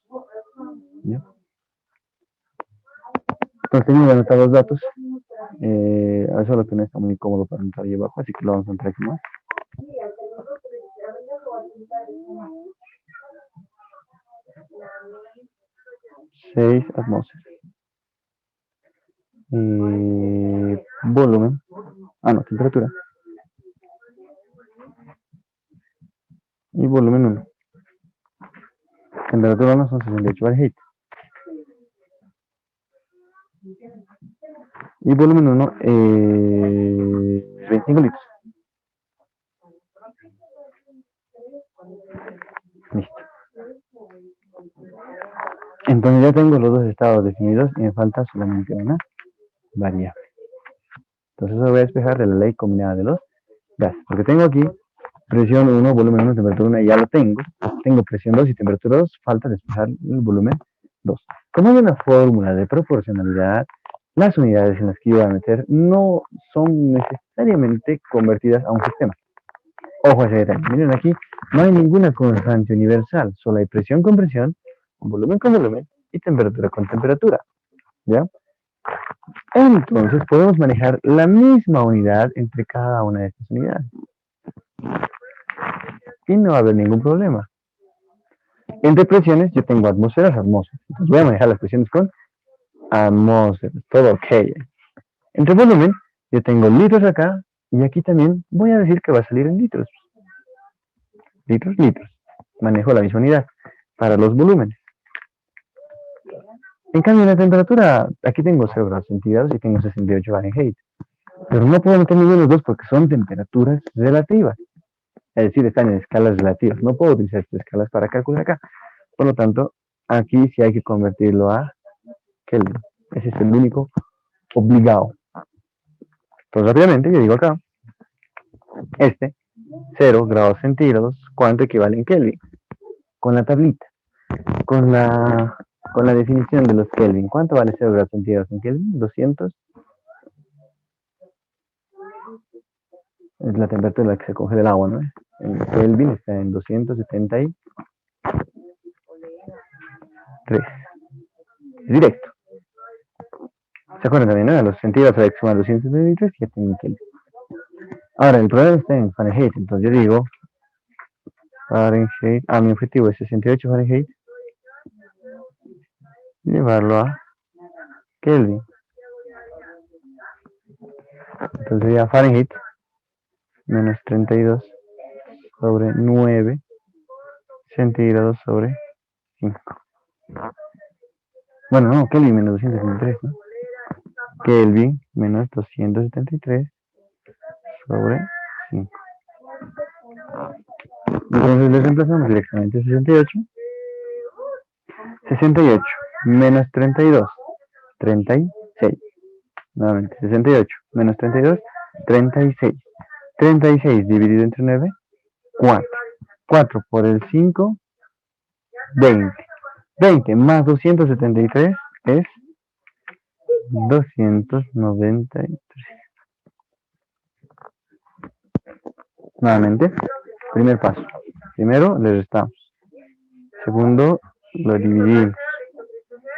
¿Ya? Entonces tengo anotar los datos. Eso es lo que no está muy cómodo para entrar ahí abajo, así que lo vamos a entrar aquí más. 6 atmósferas. Volumen. Temperatura. Y volumen 1. Temperatura 1 son 68 Fahrenheit. Y volumen 1, 25 litros. Listo. Entonces ya tengo los dos estados definidos y me falta solamente una variable. Entonces eso voy a despejar de la ley combinada de los gases. Porque tengo aquí presión 1, volumen 1, temperatura 1, y ya lo tengo. Tengo presión 2 y temperatura 2, falta despejar el volumen 2. Como hay una fórmula de proporcionalidad, las unidades en las que yo voy a meter no son necesariamente convertidas a un sistema. Ojo a ese detalle. Miren aquí, no hay ninguna constante universal, solo hay presión con presión, volumen con volumen y temperatura con temperatura. ¿Ya? Entonces podemos manejar la misma unidad entre cada una de estas unidades. Y no va a haber ningún problema. Entre presiones yo tengo atmósferas. Entonces voy a manejar las presiones con atmósferas. Todo ok. Entre volumen yo tengo litros acá y aquí también voy a decir que va a salir en litros. Litros. Manejo la misma unidad para los volúmenes. En cambio, la temperatura, aquí tengo 0 grados centígrados y tengo 68 Fahrenheit. Pero no puedo meter ninguno de los dos porque son temperaturas relativas. Es decir, están en escalas relativas. No puedo utilizar estas escalas para calcular acá. Por lo tanto, aquí sí hay que convertirlo a Kelvin. Ese es el único obligado. Entonces, rápidamente, yo digo acá, 0 grados centígrados, ¿cuánto equivale en Kelvin? Con la tablita. Con la definición de los Kelvin. ¿Cuánto vale 0 grados centígrados en Kelvin? 200. Es la temperatura en la que se congela el agua, ¿no? En Kelvin está en 273. Es directo. ¿Se acuerdan también, no? A los centígrados hay que sumar 273 y ya tienen Kelvin. Ahora, el problema está en Fahrenheit. Entonces yo digo Fahrenheit. Mi objetivo es 68 Fahrenheit. Y llevarlo a Kelvin. Entonces ya Fahrenheit menos 32 sobre 9 centígrados sobre 5. Bueno, no, Kelvin menos 273, ¿no? Kelvin menos 273 sobre 5. Entonces le reemplazamos directamente 68. 68 menos 32, 36. Nuevamente, 68 menos 32, 36. 36 dividido entre 9, 4. 4 por el 5, 20. 20 más 273 es 293. Nuevamente, primer paso. Primero le restamos. Segundo, lo dividimos.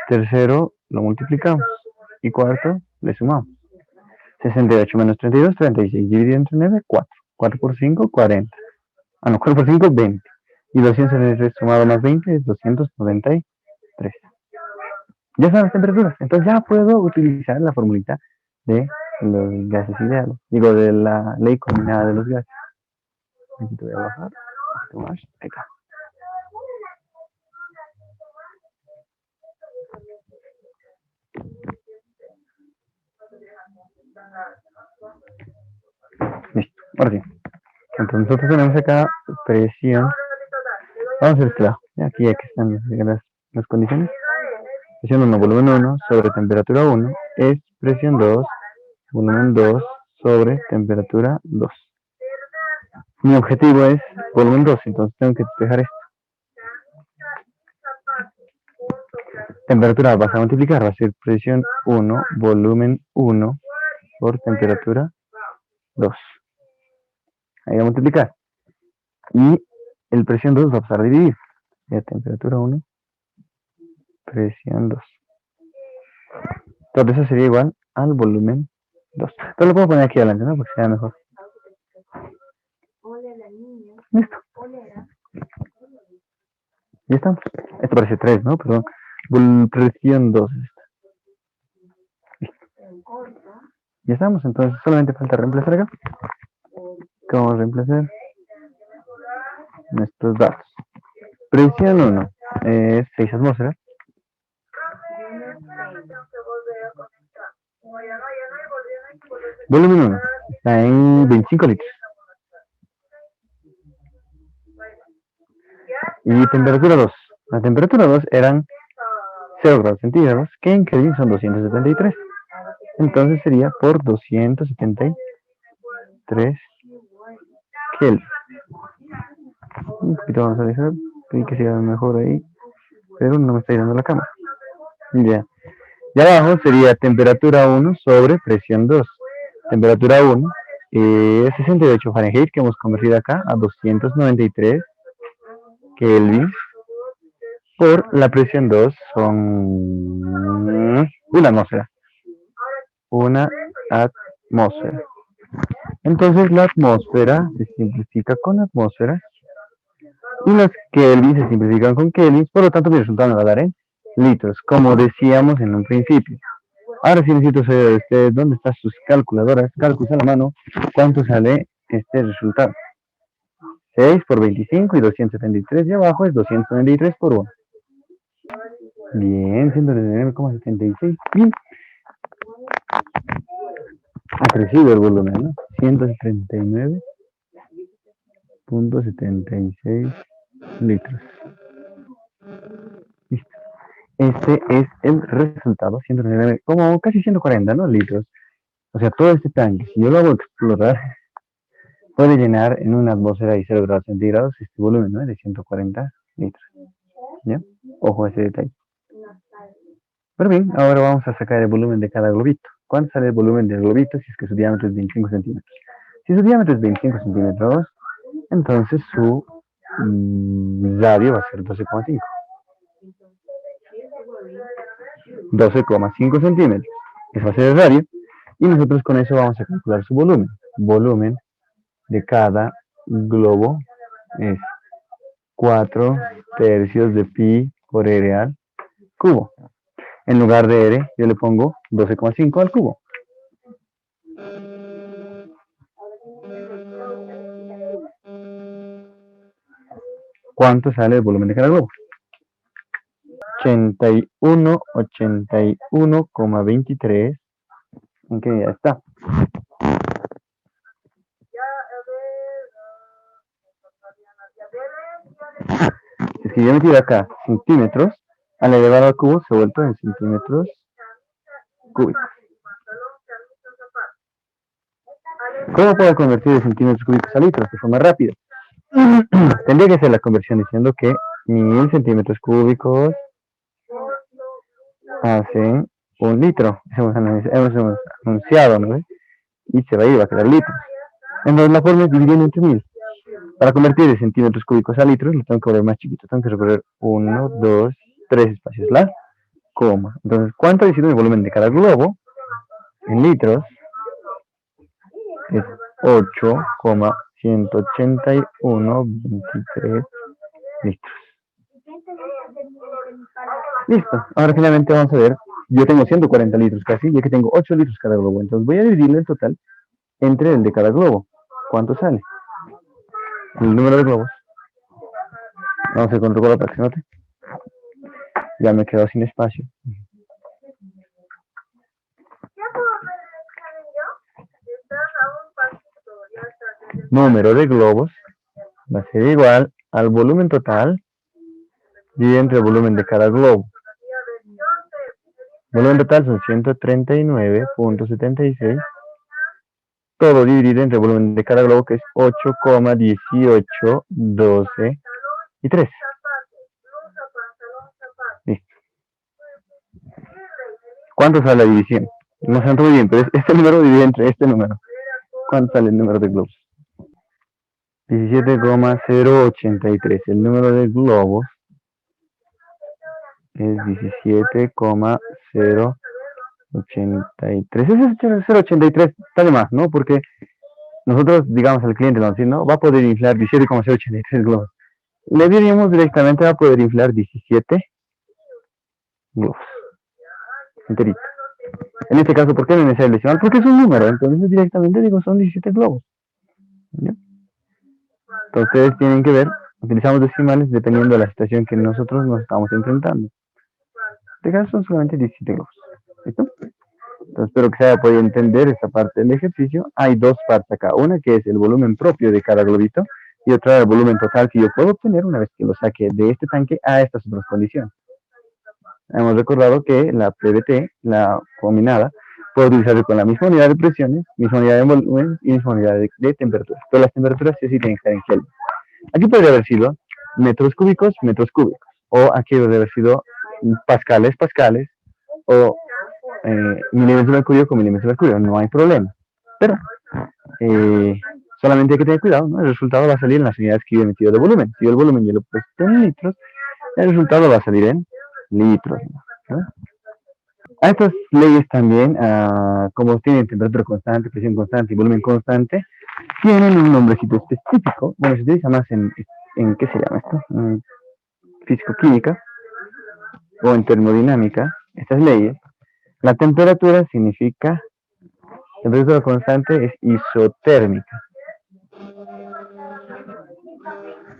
Tercero, lo multiplicamos. Y cuarto, le sumamos. 68 menos 32, 36 dividido entre 9, 4. 4 por 5, 40. Ah, no, 4 por 5, 20. Y 273 sumado más 20 es 293. Ya están las temperaturas. Entonces ya puedo utilizar la formulita de los gases ideales. Digo, de la ley combinada de los gases. Aquí te voy a bajar. Ahí está. Listo. Ahora sí. Entonces nosotros tenemos acá presión. Vamos a ver este lado. Aquí ya que están las condiciones. Presión 1, volumen 1 sobre temperatura 1 es presión 2, volumen 2 sobre temperatura 2. Mi objetivo es volumen 2, entonces tengo que despejar esto. Temperatura vas a multiplicar, va a ser presión 1, volumen 1 por temperatura 2. Ahí va a multiplicar. Y el presión 2 va a pasar a dividir. Ya temperatura 1, presión 2. Entonces eso sería igual al volumen 2. Entonces lo puedo poner aquí adelante, ¿no? Porque sea mejor. Listo. Ya estamos. Esto parece 3, ¿no? Perdón. Presión 2. Ya estamos, entonces solamente falta reemplazar acá. ¿Cómo vamos a reemplazar? Nuestros datos. Presión 1 es 6 atmósferas. Volumen 1 está en 25 litros. Y temperatura 2. La temperatura 2 eran 0 grados centígrados, que en Kelvin son 273. Entonces sería por 273 Kelvin. Un poquito vamos a dejar, que siga mejor ahí, pero no me está ayudando la cámara. Ya. Y abajo sería temperatura 1 sobre presión 2. Temperatura 1 es 68 Fahrenheit, que hemos convertido acá a 293 Kelvin. Por la presión 2 son una atmósfera. Una atmósfera. Entonces la atmósfera se simplifica con atmósferas y los Kelvin se simplifican con Kelvin, por lo tanto mi resultado me va a dar en litros, como decíamos en un principio. Ahora sí necesito saber de ustedes dónde están sus calculadoras, cálculos a la mano, cuánto sale este resultado. 6 por 25 y 273 y abajo es 293 por 1. Bien, 139,76. Bien. Ha crecido el volumen, ¿no? 139,76 litros. Listo. Este es el resultado, 139, como casi 140, ¿no? Litros. O sea, todo este tanque, si yo lo hago explotar, puede llenar en una atmósfera y 0 grados centígrados este volumen, ¿no? De 140 litros. ¿Ya? Ojo a ese detalle. Pero bien, ahora vamos a sacar el volumen de cada globito. ¿Cuánto sale el volumen del globito si es que su diámetro es 25 centímetros? Si su diámetro es 25 centímetros, entonces su radio va a ser 12,5. 12,5 centímetros. Eso va a ser el radio. Y nosotros con eso vamos a calcular su volumen. Volumen de cada globo es 4 tercios de pi por r al cubo. En lugar de r, yo le pongo 12,5 al cubo. ¿Cuánto sale el volumen de cada globo? 81,23. ¿En qué ya está? Es que yo he metido acá centímetros, al elevar al cubo se ha vuelto en centímetros cúbicos. ¿Cómo puedo convertir de centímetros cúbicos a litros de forma rápida? Tendría que hacer la conversión diciendo que 1000 centímetros cúbicos hacen un litro. Hemos anunciado, ¿no? Y se va a quedar litros. Entonces la forma es dividiendo entre 1000. Para convertir de centímetros cúbicos a litros, lo tengo que volver más chiquito. Tengo que recorrer 1, 2, 3 espacios, la coma. Entonces, ¿cuánto ha sido el volumen de cada globo? En litros es 8,181,23 litros. Listo. Ahora finalmente vamos a ver. Yo tengo 140 litros casi, ya que tengo 8 litros cada globo. Entonces voy a dividirlo en total entre el de cada globo. ¿Cuánto sale? El número de globos. Vamos a ir con otro color para que se note. Ya me he quedado sin espacio. Número de globos va a ser igual al volumen total dividido entre el volumen de cada globo. El volumen total son 139,76. Todo dividido entre el volumen de cada globo, que es 8,1812 y 3. Listo. ¿Cuánto sale la división? No se muy bien, pero este número divide entre este número. ¿Cuánto sale el número de globos? 17,083. El número de globos es 17,083. Ese 083 está de más, ¿no? Porque nosotros, digamos, al cliente, ¿no? Va a poder inflar 17,083 globos. Le diríamos directamente, va a poder inflar 17 globos. Enterito. En este caso, ¿por qué no iniciar el decimal? Porque es un número, entonces directamente digo, son 17 globos. ¿Ya? Entonces ustedes tienen que ver, utilizamos decimales dependiendo de la situación que nosotros nos estamos enfrentando. En este caso son solamente 17 globos. ¿Listo? Entonces espero que se haya podido entender esta parte del ejercicio. Hay dos partes acá. Una que es el volumen propio de cada globito y otra el volumen total que yo puedo obtener una vez que lo saque de este tanque a estas otras condiciones. Hemos recordado que la PVT, la combinada, puede utilizarse con la misma unidad de presiones, misma unidad de volumen y misma unidad de temperatura. Pero las temperaturas sí tienen que estar en Kelvin. Aquí podría haber sido metros cúbicos, o aquí podría haber sido pascales, o milímetros de mercurio con milímetros de mercurio, no hay problema. Pero solamente hay que tener cuidado, ¿no? El resultado va a salir en las unidades que yo he metido de volumen. Si yo el volumen yo lo he puesto en litros, el resultado va a salir en litros, ¿no? A estas leyes también, como tienen temperatura constante, presión constante y volumen constante, tienen un nombrecito específico. Bueno, se utiliza más en ¿qué se llama esto? En físico-química o en termodinámica. Estas leyes, la temperatura significa, temperatura constante es isotérmica.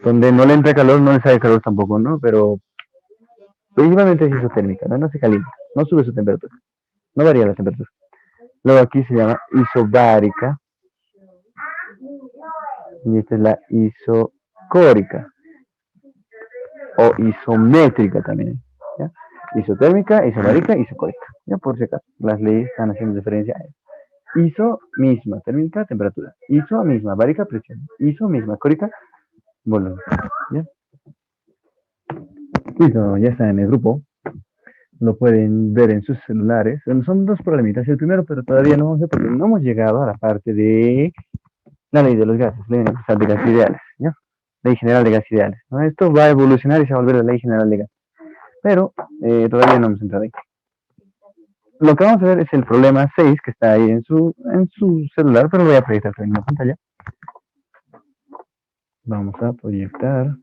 Donde no le entra calor, no le sale calor tampoco, ¿no? Pero principalmente es isotérmica, ¿no? No se calienta, no sube su temperatura, no varía la temperatura. Luego aquí se llama isobárica y esta es la isocórica o isométrica también, ¿ya? Isotérmica, isobárica, isocórica, ya por si acaso, las leyes están haciendo referencia a eso. Iso misma térmica, temperatura, iso misma bárica, presión, iso misma córica, volumen, ¿ya? Listo, ya está en el grupo. Lo pueden ver en sus celulares. Son dos problemitas. El primero, pero todavía no vamos a ver porque no hemos llegado a la parte de la ley de los gases, ley universal de gases ideales, ¿ya? Ley general de gases ideales, ¿no? Esto va a evolucionar y se va a volver la ley general de gases. Pero todavía no hemos entrado ahí. Lo que vamos a ver es el problema 6 que está ahí en su celular, pero lo voy a proyectar también en la pantalla. Vamos a proyectar.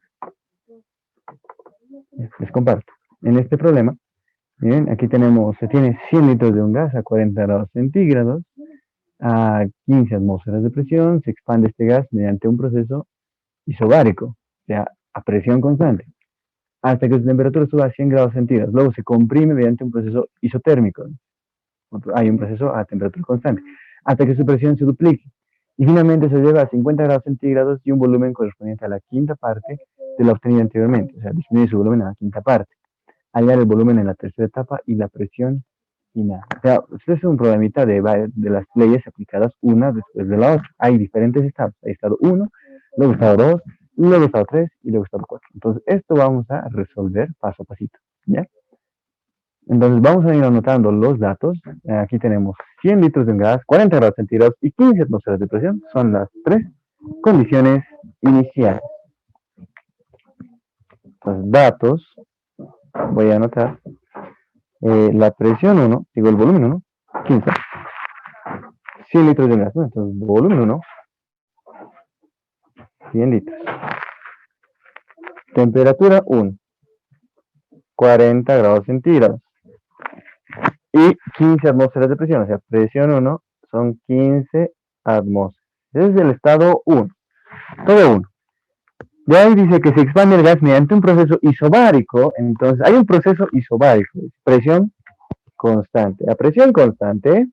Les comparto. En este problema, miren, aquí se tiene 100 litros de un gas a 40 grados centígrados, a 15 atmósferas de presión, se expande este gas mediante un proceso isobárico, o sea, a presión constante, hasta que su temperatura suba a 100 grados centígrados. Luego se comprime mediante un proceso isotérmico. Hay un proceso a temperatura constante, hasta que su presión se duplique. Y finalmente se lleva a 50 grados centígrados y un volumen correspondiente a la quinta parte de la obtenida anteriormente. O sea, disminuye su volumen a la quinta parte. Hallar el volumen en la tercera etapa y la presión final. O sea, este es un problemita de las leyes aplicadas una después de la otra. Hay diferentes estados. Hay estado 1, luego estado 2, luego estado 3 y luego estado 4. Entonces, esto vamos a resolver paso a pasito. ¿Ya? Entonces, vamos a ir anotando los datos. Aquí tenemos 100 litros de un gas, 40 grados centígrados y 15 atmósferas de presión. Son las tres condiciones iniciales. Entonces, datos, voy a anotar la presión 1, digo el volumen 1, 15. 100 litros de gas, ¿no? Entonces, volumen 1, 100 litros. Temperatura 1, 40 grados centígrados. Y 15 atmósferas de presión, o sea, presión 1 son 15 atmósferas. Ese es el estado 1, todo 1. De ahí dice que se expande el gas mediante un proceso isobárico. Entonces, hay un proceso isobárico, presión constante. A presión constante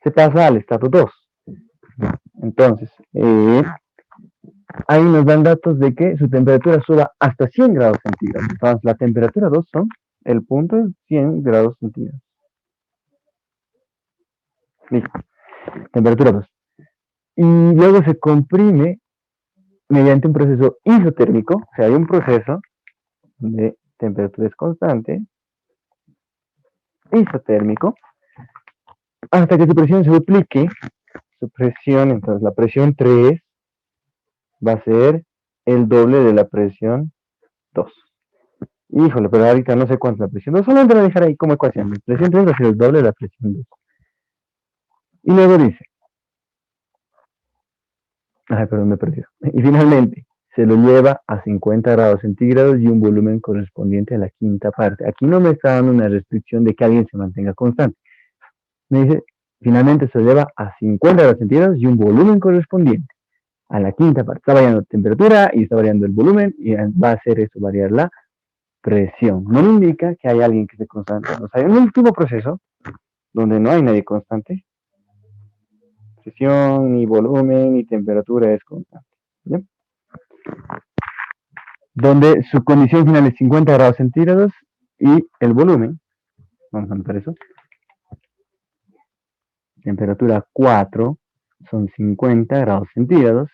se pasa al estado 2. Entonces, ahí nos dan datos de que su temperatura suba hasta 100 grados centígrados. Entonces, la temperatura 2 son el punto de 100 grados centígrados. Listo. Temperatura 2. Y luego se comprime mediante un proceso isotérmico. O sea, hay un proceso de temperatura constante, isotérmico, hasta que su presión se duplique. Su presión, entonces la presión 3 va a ser el doble de la presión 2. Híjole, pero ahorita no sé cuánto es la presión 2, solamente voy a dejar ahí como ecuación. La presión 3 va a ser el doble de la presión 2. Y luego dice, ay, perdón, me he perdido. Y finalmente, se lo lleva a 50 grados centígrados y un volumen correspondiente a la quinta parte. Aquí no me está dando una restricción de que alguien se mantenga constante. Me dice, finalmente se lo lleva a 50 grados centígrados y un volumen correspondiente a la quinta parte. Está variando la temperatura y está variando el volumen y va a hacer eso, variar la presión. No me indica que hay alguien que esté constante. O sea, hay un último proceso donde no hay nadie constante. Presión, ni volumen, ni temperatura es constante. ¿Bien? Donde su condición final es 50 grados centígrados y el volumen, vamos a anotar eso, temperatura 4 son 50 grados centígrados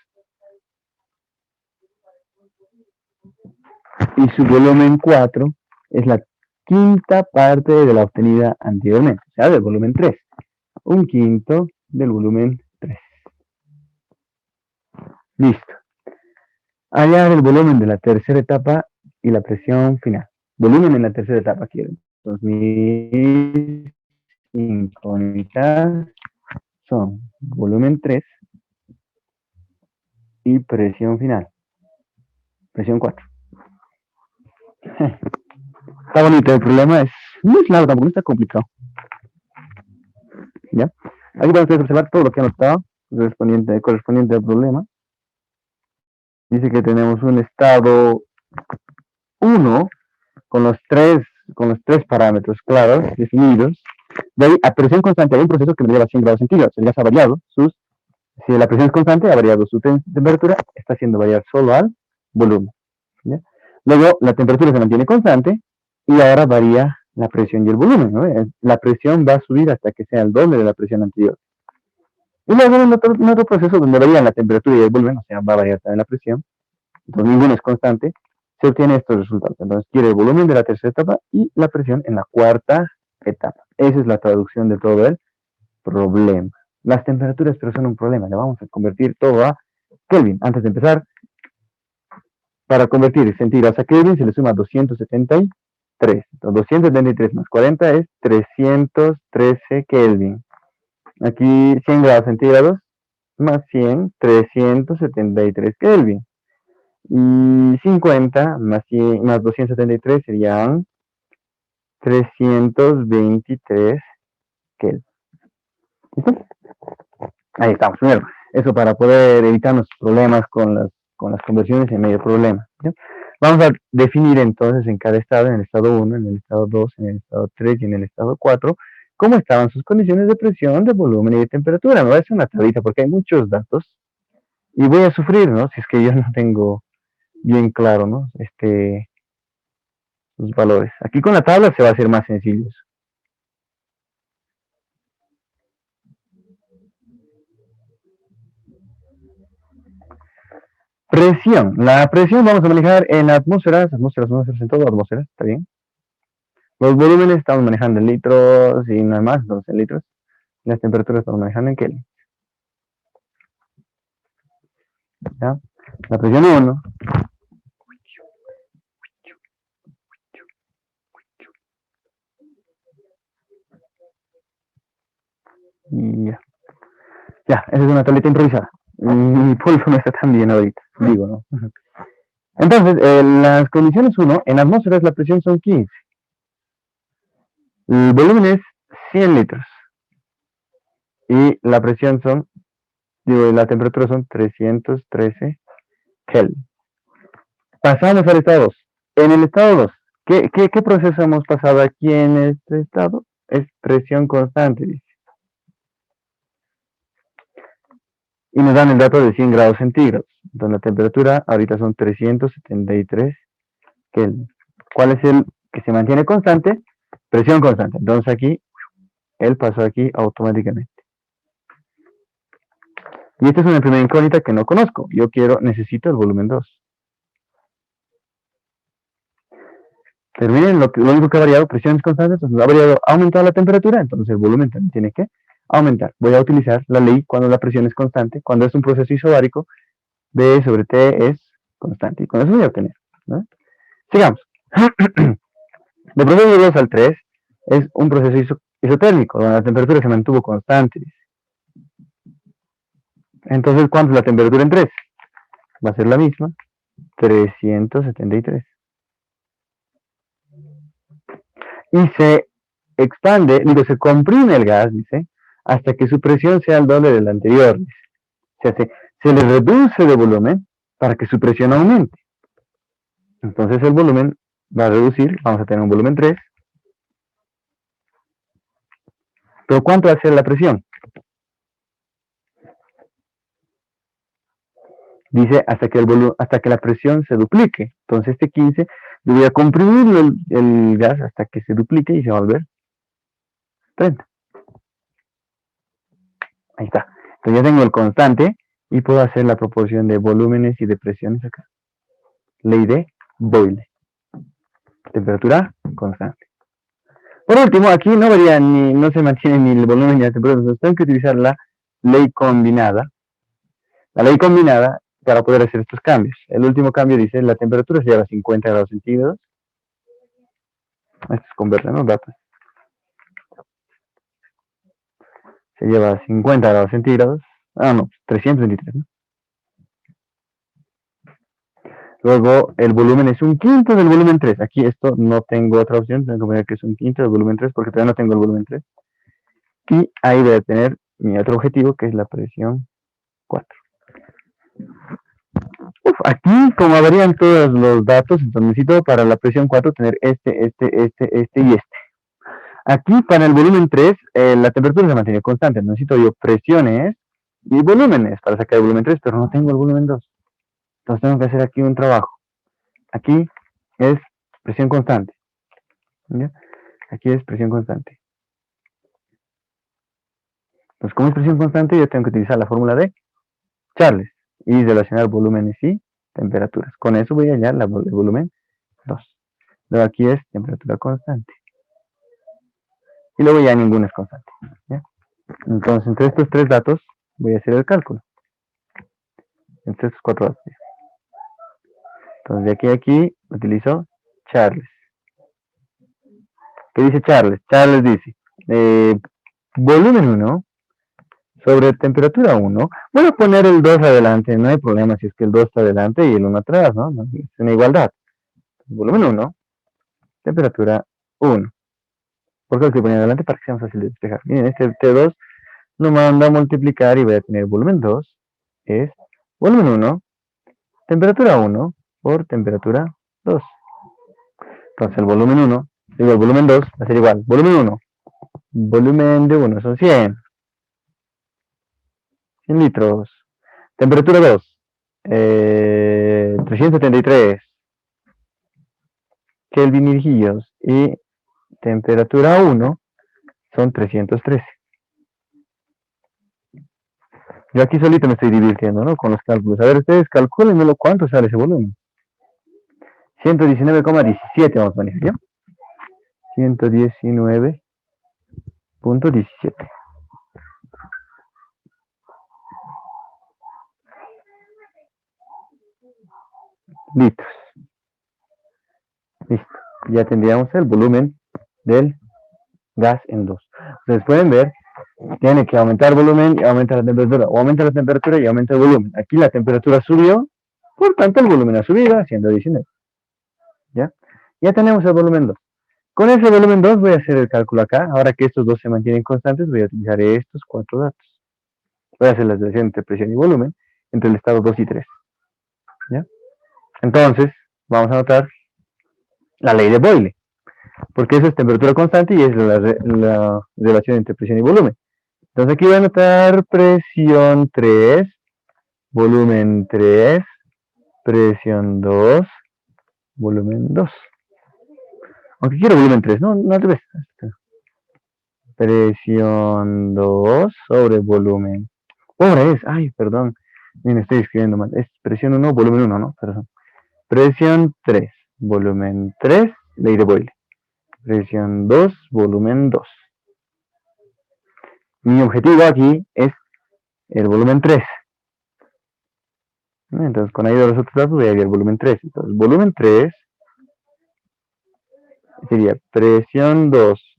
y su volumen 4 es la quinta parte de la obtenida anteriormente, o sea, del volumen 3. Un quinto del volumen 3. Listo. Hallar el volumen de la tercera etapa y la presión final. Volumen en la tercera etapa, quiero. Entonces, mis incógnitas son volumen 3 y presión final. Presión 4. Está bonito, el problema es muy claro, tampoco está complicado. ¿Ya? Aquí van ustedes observar todo lo que han notado correspondiente al problema. Dice que tenemos un estado 1 con los tres parámetros claros, definidos. De ahí, a presión constante, hay un proceso que le lleva a 100 grados centígrados. El gas ha variado si la presión es constante, ha variado su temperatura, está haciendo variar solo al volumen. ¿Ya? Luego, la temperatura se mantiene constante y ahora varía la presión y el volumen, ¿no? La presión va a subir hasta que sea el doble de la presión anterior. Y luego en otro proceso donde varía la temperatura y el volumen, o sea, va a variar también la presión, entonces ninguno es constante, se obtiene estos resultados. Entonces quiere el volumen de la tercera etapa y la presión en la cuarta etapa. Esa es la traducción de todo el problema. Las temperaturas pero son un problema, le vamos a convertir todo a Kelvin. Antes de empezar, para convertir centígrados a Kelvin se le suma 273. Entonces 273 más 40 es 313 Kelvin. Aquí 100 grados centígrados más 100, 373 Kelvin. Y 50 más 100, más 273 serían 323 Kelvin. ¿Listo? Ahí estamos. Primero, eso para poder evitarnos problemas con las conversiones en medio problema. ¿Sí? Vamos a definir entonces en cada estado, en el estado 1, en el estado 2, en el estado 3 y en el estado 4, cómo estaban sus condiciones de presión, de volumen y de temperatura. Me voy a hacer una tablita porque hay muchos datos y voy a sufrir, ¿no? Si es que yo no tengo bien claro, ¿no? los valores. Aquí con la tabla se va a hacer más sencillo eso. Presión. La presión vamos a manejar en atmósferas en todo, atmósferas, ¿está bien? Los volúmenes estamos manejando en litros y nada más, entonces en litros. Las temperaturas estamos manejando en Kelvin. ¿Ya? La presión 1. Y ya. Ya, esa es una tableta improvisada. Mi pulso no está tan bien ahorita, digo, ¿no? Entonces, las condiciones 1, en atmósferas la presión son 15. El volumen es 100 litros. Y la presión son, digo, la temperatura son 313 Kelvin. Pasamos al estado 2. En el estado 2, ¿qué proceso hemos pasado aquí en este estado? Es presión constante, dice. Y nos dan el dato de 100 grados centígrados. Entonces la temperatura ahorita son 373 Kelvin. ¿Cuál es el que se mantiene constante? Presión constante. Entonces aquí, él pasó aquí automáticamente. Y esta es una primera incógnita que no conozco. Necesito el volumen 2. Pero miren, lo único que ha variado, presiones constantes, entonces ha variado, ha aumentado la temperatura, entonces el volumen también tiene que aumentar. Voy a utilizar la ley cuando la presión es constante, cuando es un proceso isobárico, B sobre T es constante. Y con eso voy a obtener, ¿no? Sigamos. De proceso 2 al 3 es un proceso isotérmico, donde la temperatura se mantuvo constante. Entonces, ¿cuánto es la temperatura en 3? Va a ser la misma, 373. Y se expande, se comprime el gas, dice, hasta que su presión sea el doble de la anterior. Dice. Se le reduce de volumen para que su presión aumente. Entonces el volumen va a reducir, vamos a tener un volumen 3. Pero ¿cuánto va a ser la presión? Dice hasta que la presión se duplique. Entonces este 15, yo voy a comprimir el gas hasta que se duplique y se va a volver 30. Ahí está. Entonces ya tengo el constante y puedo hacer la proporción de volúmenes y de presiones acá. Ley de Boyle. Temperatura constante. Por último, aquí no se mantiene ni el volumen ni la temperatura. Entonces tengo que utilizar la ley combinada. La ley combinada para poder hacer estos cambios. El último cambio dice la temperatura se lleva a 50 grados centígrados. Esto es convertir, ¿no? Datos. Se lleva a 50 grados centígrados. 323, ¿no? Luego el volumen es un quinto del volumen 3. Aquí esto no tengo otra opción, tengo que poner que es un quinto del volumen 3 porque todavía no tengo el volumen 3. Y ahí voy a tener mi otro objetivo que es la presión 4. Aquí como varían todos los datos, entonces necesito para la presión 4 tener este y este. Aquí para el volumen 3 la temperatura se mantiene constante, necesito yo presiones y volúmenes para sacar el volumen 3, pero no tengo el volumen 2. Entonces tengo que hacer aquí un trabajo. Aquí es presión constante. ¿Ya? Aquí es presión constante. Entonces, como es presión constante, yo tengo que utilizar la fórmula de Charles y relacionar volúmenes y temperaturas. Con eso voy a hallar el volumen 2. Luego aquí es temperatura constante. Y luego ya ninguno es constante. ¿Ya? Entonces, entre estos tres datos voy a hacer el cálculo. Entre estos cuatro datos. Entonces, de aquí a aquí utilizo Charles. ¿Qué dice Charles? Charles dice, volumen 1 sobre temperatura 1. Voy a poner el 2 adelante, no hay problema si es que el 2 está adelante y el 1 atrás, ¿no? Es una igualdad. Volumen 1, temperatura 1. ¿Por qué lo estoy poniendo adelante? Para que sea más fácil de despejar. Miren, este T2 lo mando a multiplicar y voy a tener volumen 2 es volumen 1, temperatura 1 por temperatura 2. Entonces el volumen 1, digo el volumen 2 va a ser igual. Volumen 1, volumen de 1 son 100 litros. Temperatura 2, 373. Kelvin rígidos y temperatura 1 son 313. Yo aquí solito me estoy divirtiendo, ¿no? Con los cálculos. A ver, ustedes calcúlenmelo cuánto sale ese volumen. 119,17 vamos a manejar, ¿ya? 119,17. Litros. Listo. Ya tendríamos el volumen del gas en 2. Ustedes pueden ver, tiene que aumentar el volumen y aumenta la temperatura, o aumenta la temperatura y aumenta el volumen. Aquí la temperatura subió, por tanto el volumen ha subido a 119. ¿Ya? Ya tenemos el volumen 2. Con ese volumen 2 voy a hacer el cálculo acá. Ahora que estos dos se mantienen constantes, voy a utilizar estos 4 datos. Voy a hacer la relación entre presión y volumen entre el estado 2 y 3. ¿Ya? Entonces, vamos a anotar la ley de Boyle, porque eso es temperatura constante y es la relación entre presión y volumen. Entonces aquí voy a anotar presión 3, volumen 3, presión 2, volumen 2. Aunque quiero volumen 3, no al revés. Presión 2 sobre volumen. Ahora es, ay, perdón, me estoy escribiendo mal. Es presión 1, volumen 1, ¿no? Perdón. Presión 3, volumen 3, ley de Boyle. Presión 2, volumen 2. Mi objetivo aquí es el volumen 3. Entonces, con ayuda de los otros datos voy a ver el volumen 3. Entonces, volumen 3 sería presión 2,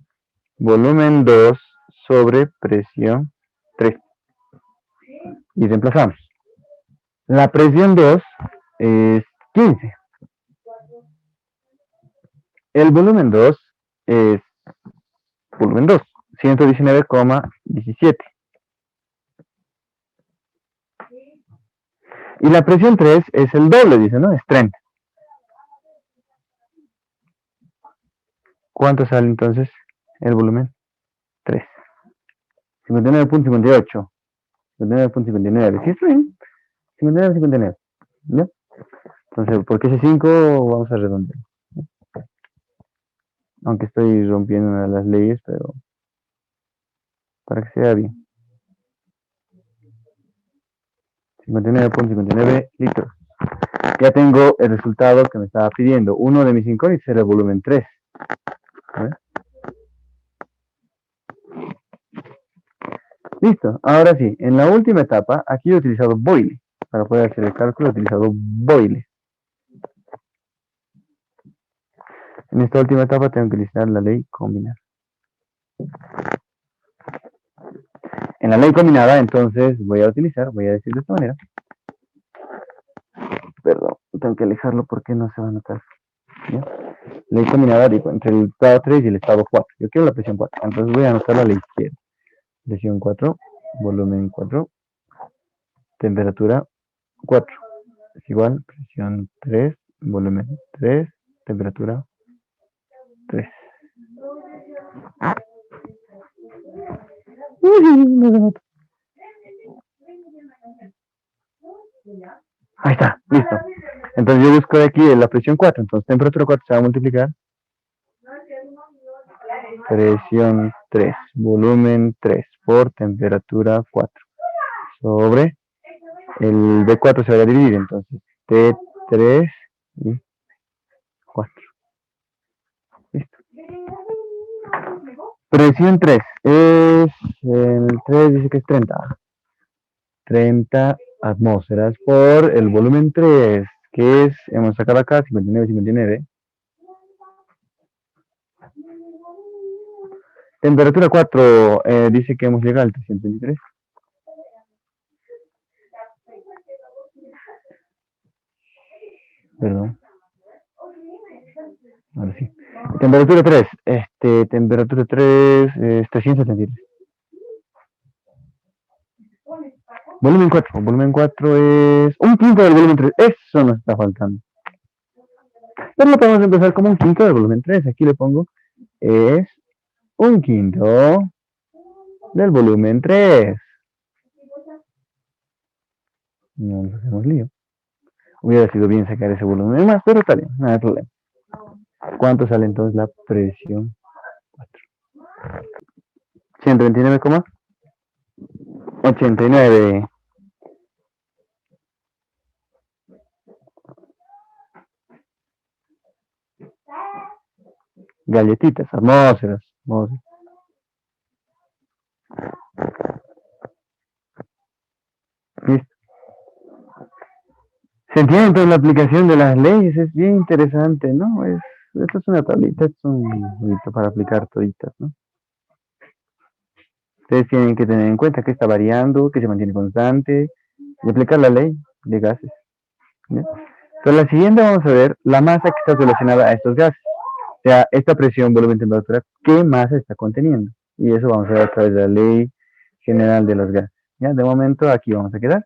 volumen 2 sobre presión 3. Y reemplazamos. La presión 2 es 15. El volumen 2 es volumen 2, 119,17. Y la presión 3 es el doble, dice, ¿no? Es 30. ¿Cuánto sale entonces el volumen 3? 59,58. 59,59. ¿Sí está bien? 59,59. ¿Ya? Entonces, porque ese 5 vamos a redondear. Aunque estoy rompiendo una de las leyes, pero para que sea bien. 59,59 litros. Ya tengo el resultado que me estaba pidiendo. Uno de mis incógnitas era el volumen 3. Listo. Ahora sí, en la última etapa, aquí he utilizado Boyle. Para poder hacer el cálculo he utilizado Boyle. En esta última etapa tengo que utilizar la ley combinada. En la ley combinada, entonces, voy a decir de esta manera. Perdón, tengo que alejarlo porque no se va a notar. ¿Ya? Ley combinada, digo, entre el estado 3 y el estado 4. Yo quiero la presión 4. Entonces voy a anotarla a la izquierda. Presión 4, volumen 4, temperatura 4. Es igual, presión 3, volumen 3, temperatura 3. Ahí está, listo. Entonces yo busco de aquí la presión 4. Entonces temperatura 4 se va a multiplicar. Presión 3, volumen 3 por temperatura 4. Sobre el B4 se va a dividir. Entonces T3 y 4. Listo. Presión 3 es, el 3 dice que es 30. 30 atmósferas por el volumen 3, que es, hemos sacado acá 59,59. Temperatura 4, dice que hemos llegado al 323. Perdón. Ahora sí. Temperatura 3, temperatura 3 es 373. Volumen 4 es un quinto del volumen 3. Eso nos está faltando. Pero lo podemos empezar como un quinto del volumen 3. Aquí le pongo, es un quinto del volumen 3. No nos hacemos lío. Hubiera sido bien sacar ese volumen más, pero está bien, no hay problema. ¿Cuánto sale entonces la presión? 129,89. Galletitas, hermosas, hermosas. Listo. Se entiende entonces la aplicación de las leyes, es bien interesante, ¿no? Esto es una tablita, es un librito para aplicar toditas, ¿no? Ustedes tienen que tener en cuenta que está variando, que se mantiene constante, y aplicar la ley de gases. ¿Ya? Entonces, la siguiente vamos a ver la masa que está relacionada a estos gases. O sea, esta presión, volumen, temperatura, ¿qué masa está conteniendo? Y eso vamos a ver a través de la ley general de los gases. ¿Ya? De momento aquí vamos a quedar.